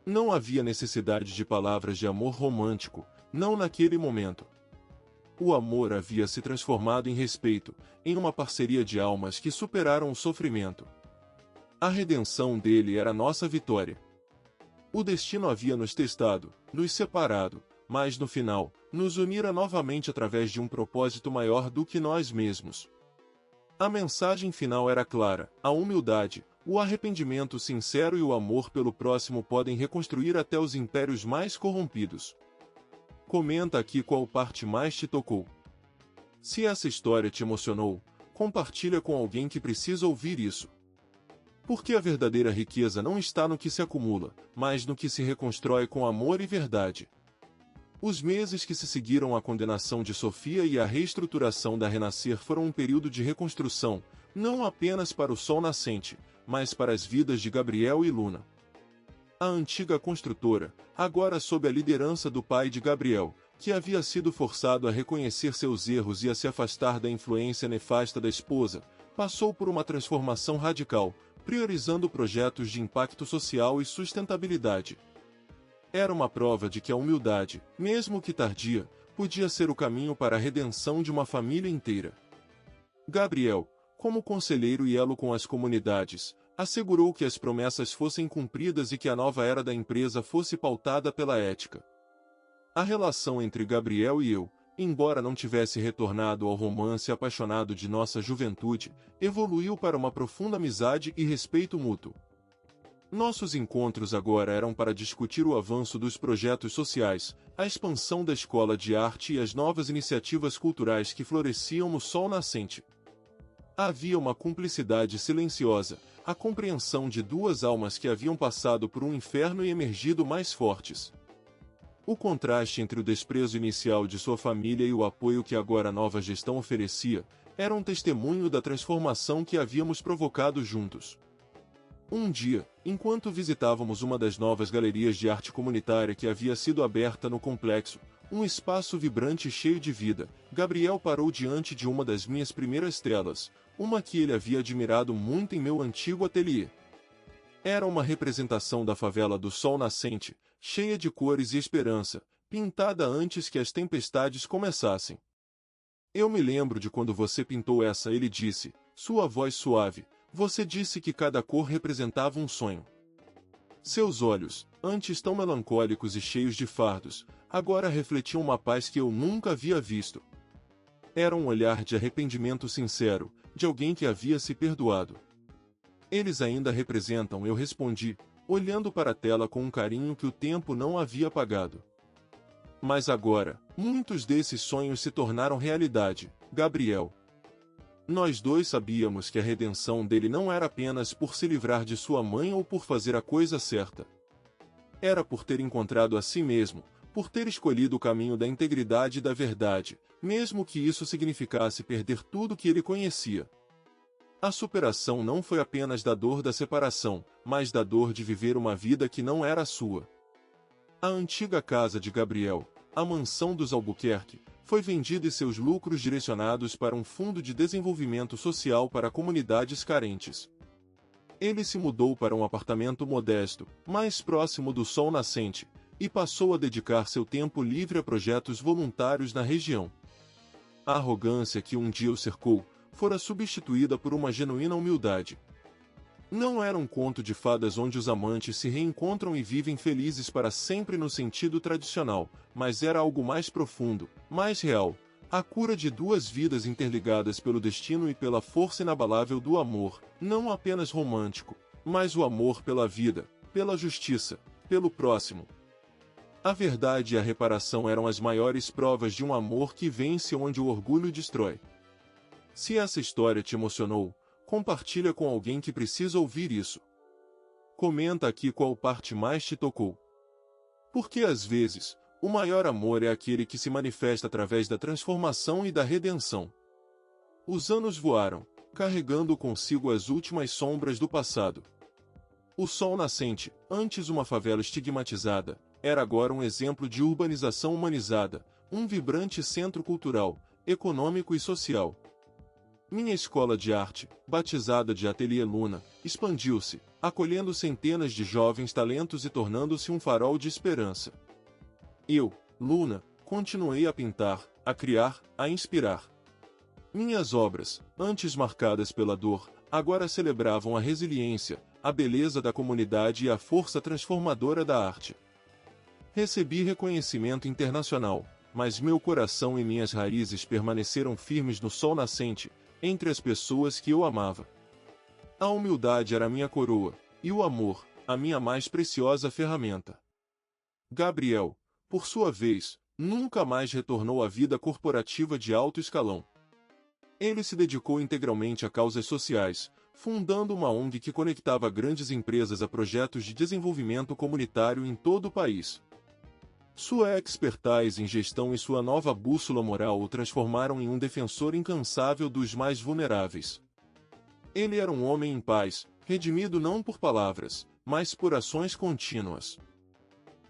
Não havia necessidade de palavras de amor romântico, não naquele momento. O amor havia se transformado em respeito, em uma parceria de almas que superaram o sofrimento. A redenção dele era nossa vitória. O destino havia nos testado, nos separado, mas no final, nos unira novamente através de um propósito maior do que nós mesmos. A mensagem final era clara: a humildade, o arrependimento sincero e o amor pelo próximo podem reconstruir até os impérios mais corrompidos. Comenta aqui qual parte mais te tocou. Se essa história te emocionou, compartilha com alguém que precisa ouvir isso. Porque a verdadeira riqueza não está no que se acumula, mas no que se reconstrói com amor e verdade. Os meses que se seguiram à condenação de Sofia e à reestruturação da Renascer foram um período de reconstrução, não apenas para o Sol Nascente, mas para as vidas de Gabriel e Luna. A antiga construtora, agora sob a liderança do pai de Gabriel, que havia sido forçado a reconhecer seus erros e a se afastar da influência nefasta da esposa, passou por uma transformação radical, priorizando projetos de impacto social e sustentabilidade. Era uma prova de que a humildade, mesmo que tardia, podia ser o caminho para a redenção de uma família inteira. Gabriel, como conselheiro e elo com as comunidades, assegurou que as promessas fossem cumpridas e que a nova era da empresa fosse pautada pela ética. A relação entre Gabriel e eu, embora não tivesse retornado ao romance apaixonado de nossa juventude, evoluiu para uma profunda amizade e respeito mútuo. Nossos encontros agora eram para discutir o avanço dos projetos sociais, a expansão da escola de arte e as novas iniciativas culturais que floresciam no Sol Nascente. Havia uma cumplicidade silenciosa, a compreensão de duas almas que haviam passado por um inferno e emergido mais fortes. O contraste entre o desprezo inicial de sua família e o apoio que agora a nova gestão oferecia, era um testemunho da transformação que havíamos provocado juntos. Um dia, enquanto visitávamos uma das novas galerias de arte comunitária que havia sido aberta no complexo, um espaço vibrante e cheio de vida, Gabriel parou diante de uma das minhas primeiras telas, uma que ele havia admirado muito em meu antigo ateliê. Era uma representação da favela do Sol Nascente, cheia de cores e esperança, pintada antes que as tempestades começassem. Eu me lembro de quando você pintou essa, ele disse, sua voz suave. Você disse que cada cor representava um sonho. Seus olhos, antes tão melancólicos e cheios de fardos, agora refletiam uma paz que eu nunca havia visto. Era um olhar de arrependimento sincero, de alguém que havia se perdoado. Eles ainda representam, eu respondi, olhando para a tela com um carinho que o tempo não havia apagado. Mas agora, muitos desses sonhos se tornaram realidade, Gabriel. Nós dois sabíamos que a redenção dele não era apenas por se livrar de sua mãe ou por fazer a coisa certa. Era por ter encontrado a si mesmo, por ter escolhido o caminho da integridade e da verdade, mesmo que isso significasse perder tudo que ele conhecia. A superação não foi apenas da dor da separação, mas da dor de viver uma vida que não era a sua. A antiga casa de Gabriel, a mansão dos Albuquerque, foi vendida e seus lucros direcionados para um fundo de desenvolvimento social para comunidades carentes. Ele se mudou para um apartamento modesto, mais próximo do sol nascente, e passou a dedicar seu tempo livre a projetos voluntários na região. A arrogância que um dia o cercou, fora substituída por uma genuína humildade. Não era um conto de fadas onde os amantes se reencontram e vivem felizes para sempre no sentido tradicional, mas era algo mais profundo, mais real, a cura de duas vidas interligadas pelo destino e pela força inabalável do amor, não apenas romântico, mas o amor pela vida, pela justiça, pelo próximo. A verdade e a reparação eram as maiores provas de um amor que vence onde o orgulho destrói. Se essa história te emocionou, compartilha com alguém que precisa ouvir isso. Comenta aqui qual parte mais te tocou. Porque às vezes, o maior amor é aquele que se manifesta através da transformação e da redenção. Os anos voaram, carregando consigo as últimas sombras do passado. O sol nascente, antes uma favela estigmatizada, era agora um exemplo de urbanização humanizada, um vibrante centro cultural, econômico e social. Minha escola de arte, batizada de Ateliê Luna, expandiu-se, acolhendo centenas de jovens talentos e tornando-se um farol de esperança. Eu, Luna, continuei a pintar, a criar, a inspirar. Minhas obras, antes marcadas pela dor, agora celebravam a resiliência, a beleza da comunidade e a força transformadora da arte. Recebi reconhecimento internacional, mas meu coração e minhas raízes permaneceram firmes no sol nascente, entre as pessoas que eu amava. A humildade era minha coroa, e o amor, a minha mais preciosa ferramenta. Gabriel, por sua vez, nunca mais retornou à vida corporativa de alto escalão. Ele se dedicou integralmente a causas sociais, fundando uma ONG que conectava grandes empresas a projetos de desenvolvimento comunitário em todo o país. Sua expertise em gestão e sua nova bússola moral o transformaram em um defensor incansável dos mais vulneráveis. Ele era um homem em paz, redimido não por palavras, mas por ações contínuas.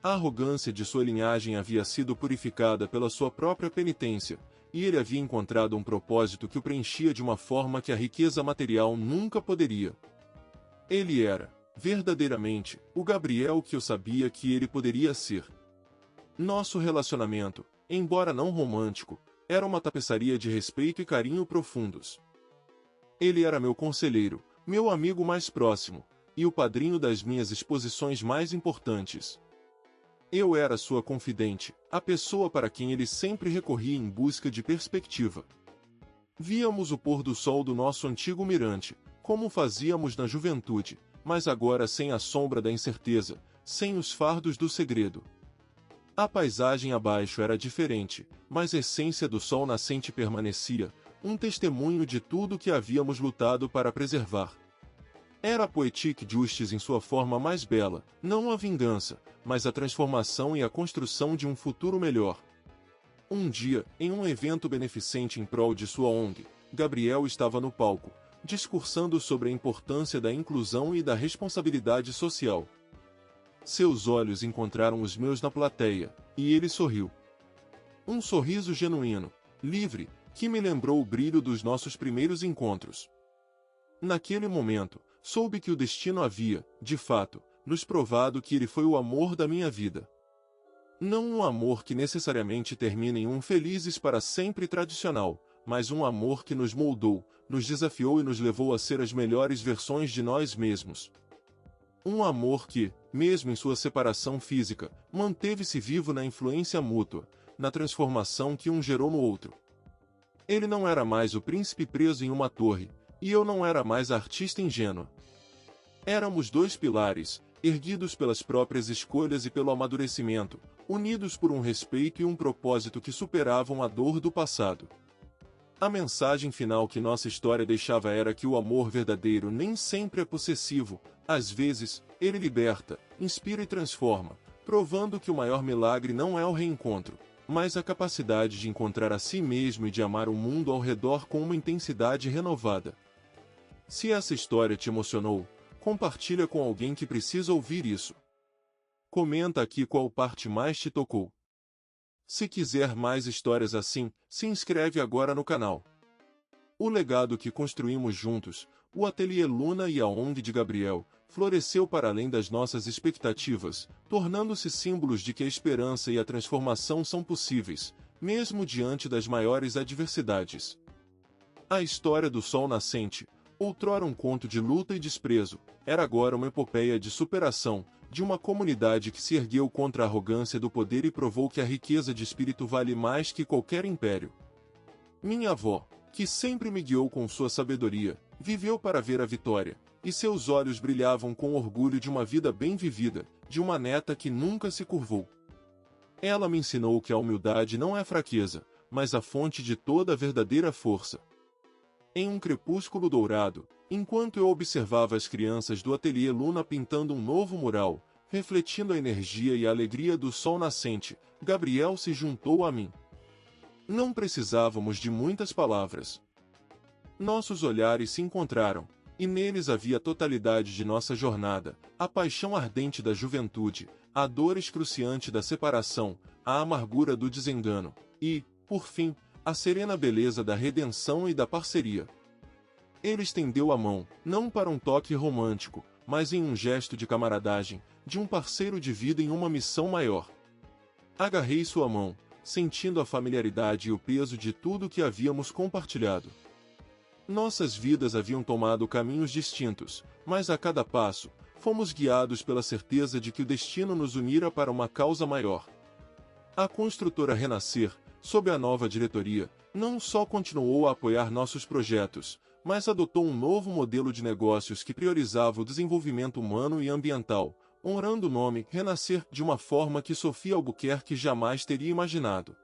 A arrogância de sua linhagem havia sido purificada pela sua própria penitência, e ele havia encontrado um propósito que o preenchia de uma forma que a riqueza material nunca poderia. Ele era, verdadeiramente, o Gabriel que eu sabia que ele poderia ser. Nosso relacionamento, embora não romântico, era uma tapeçaria de respeito e carinho profundos. Ele era meu conselheiro, meu amigo mais próximo, e o padrinho das minhas exposições mais importantes. Eu era sua confidente, a pessoa para quem ele sempre recorria em busca de perspectiva. Víamos o pôr do sol do nosso antigo mirante, como fazíamos na juventude, mas agora sem a sombra da incerteza, sem os fardos do segredo. A paisagem abaixo era diferente, mas a essência do sol nascente permanecia, um testemunho de tudo que havíamos lutado para preservar. Era a poétique justice em sua forma mais bela, não a vingança, mas a transformação e a construção de um futuro melhor. Um dia, em um evento beneficente em prol de sua ONG, Gabriel estava no palco, discursando sobre a importância da inclusão e da responsabilidade social. Seus olhos encontraram os meus na plateia, e ele sorriu. Um sorriso genuíno, livre, que me lembrou o brilho dos nossos primeiros encontros. Naquele momento, soube que o destino havia, de fato, nos provado que ele foi o amor da minha vida. Não um amor que necessariamente termina em um felizes para sempre tradicional, mas um amor que nos moldou, nos desafiou e nos levou a ser as melhores versões de nós mesmos. Um amor que, mesmo em sua separação física, manteve-se vivo na influência mútua, na transformação que um gerou no outro. Ele não era mais o príncipe preso em uma torre, e eu não era mais a artista ingênua. Éramos dois pilares, erguidos pelas próprias escolhas e pelo amadurecimento, unidos por um respeito e um propósito que superavam a dor do passado. A mensagem final que nossa história deixava era que o amor verdadeiro nem sempre é possessivo, às vezes, ele liberta, inspira e transforma, provando que o maior milagre não é o reencontro, mas a capacidade de encontrar a si mesmo e de amar o mundo ao redor com uma intensidade renovada. Se essa história te emocionou, compartilha com alguém que precisa ouvir isso. Comenta aqui qual parte mais te tocou. Se quiser mais histórias assim, se inscreve agora no canal. O legado que construímos juntos, o Ateliê Luna e a ONG de Gabriel, floresceu para além das nossas expectativas, tornando-se símbolos de que a esperança e a transformação são possíveis, mesmo diante das maiores adversidades. A história do Sol Nascente, outrora um conto de luta e desprezo, era agora uma epopeia de superação, de uma comunidade que se ergueu contra a arrogância do poder e provou que a riqueza de espírito vale mais que qualquer império. Minha avó, que sempre me guiou com sua sabedoria, viveu para ver a vitória, e seus olhos brilhavam com orgulho de uma vida bem vivida, de uma neta que nunca se curvou. Ela me ensinou que a humildade não é fraqueza, mas a fonte de toda a verdadeira força. Em um crepúsculo dourado, enquanto eu observava as crianças do Ateliê Luna pintando um novo mural, refletindo a energia e a alegria do sol nascente, Gabriel se juntou a mim. Não precisávamos de muitas palavras. Nossos olhares se encontraram, e neles havia a totalidade de nossa jornada, a paixão ardente da juventude, a dor excruciante da separação, a amargura do desengano, e, por fim, a serena beleza da redenção e da parceria. Ele estendeu a mão, não para um toque romântico, mas em um gesto de camaradagem, de um parceiro de vida em uma missão maior. Agarrei sua mão, sentindo a familiaridade e o peso de tudo que havíamos compartilhado. Nossas vidas haviam tomado caminhos distintos, mas a cada passo, fomos guiados pela certeza de que o destino nos unira para uma causa maior. A construtora Renascer, sob a nova diretoria, não só continuou a apoiar nossos projetos, mas adotou um novo modelo de negócios que priorizava o desenvolvimento humano e ambiental, honrando o nome Renascer de uma forma que Sofia Albuquerque jamais teria imaginado.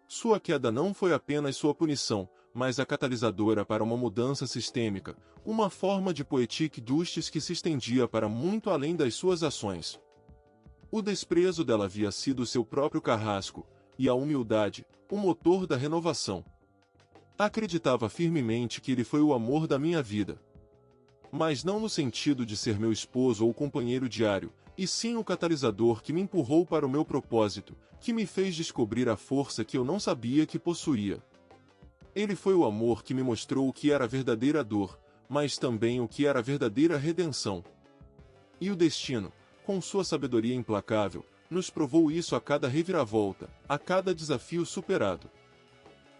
Sua queda não foi apenas sua punição, mas a catalisadora para uma mudança sistêmica, uma forma de poetique justice que se estendia para muito além das suas ações. O desprezo dela havia sido seu próprio carrasco, e a humildade, o motor da renovação. Acreditava firmemente que ele foi o amor da minha vida. Mas não no sentido de ser meu esposo ou companheiro diário, e sim o catalisador que me empurrou para o meu propósito, que me fez descobrir a força que eu não sabia que possuía. Ele foi o amor que me mostrou o que era a verdadeira dor, mas também o que era a verdadeira redenção. E o destino, com sua sabedoria implacável, nos provou isso a cada reviravolta, a cada desafio superado.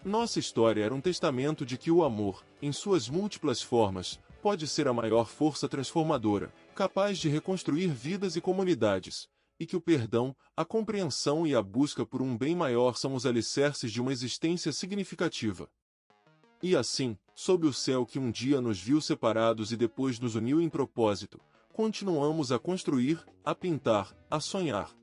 Nossa história era um testamento de que o amor, em suas múltiplas formas, pode ser a maior força transformadora, capaz de reconstruir vidas e comunidades, e que o perdão, a compreensão e a busca por um bem maior são os alicerces de uma existência significativa. E assim, sob o céu que um dia nos viu separados e depois nos uniu em propósito, continuamos a construir, a pintar, a sonhar.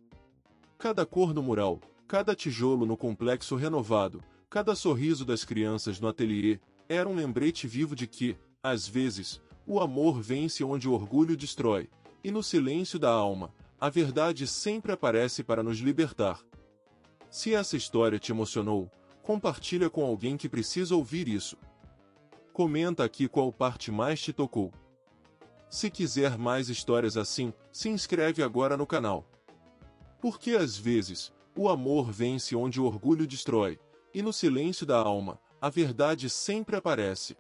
Cada cor no mural, cada tijolo no complexo renovado, cada sorriso das crianças no ateliê, era um lembrete vivo de que, às vezes, o amor vence onde o orgulho destrói, e no silêncio da alma, a verdade sempre aparece para nos libertar. Se essa história te emocionou, compartilha com alguém que precisa ouvir isso. Comenta aqui qual parte mais te tocou. Se quiser mais histórias assim, se inscreve agora no canal. Porque às vezes, o amor vence onde o orgulho destrói, e no silêncio da alma, a verdade sempre aparece.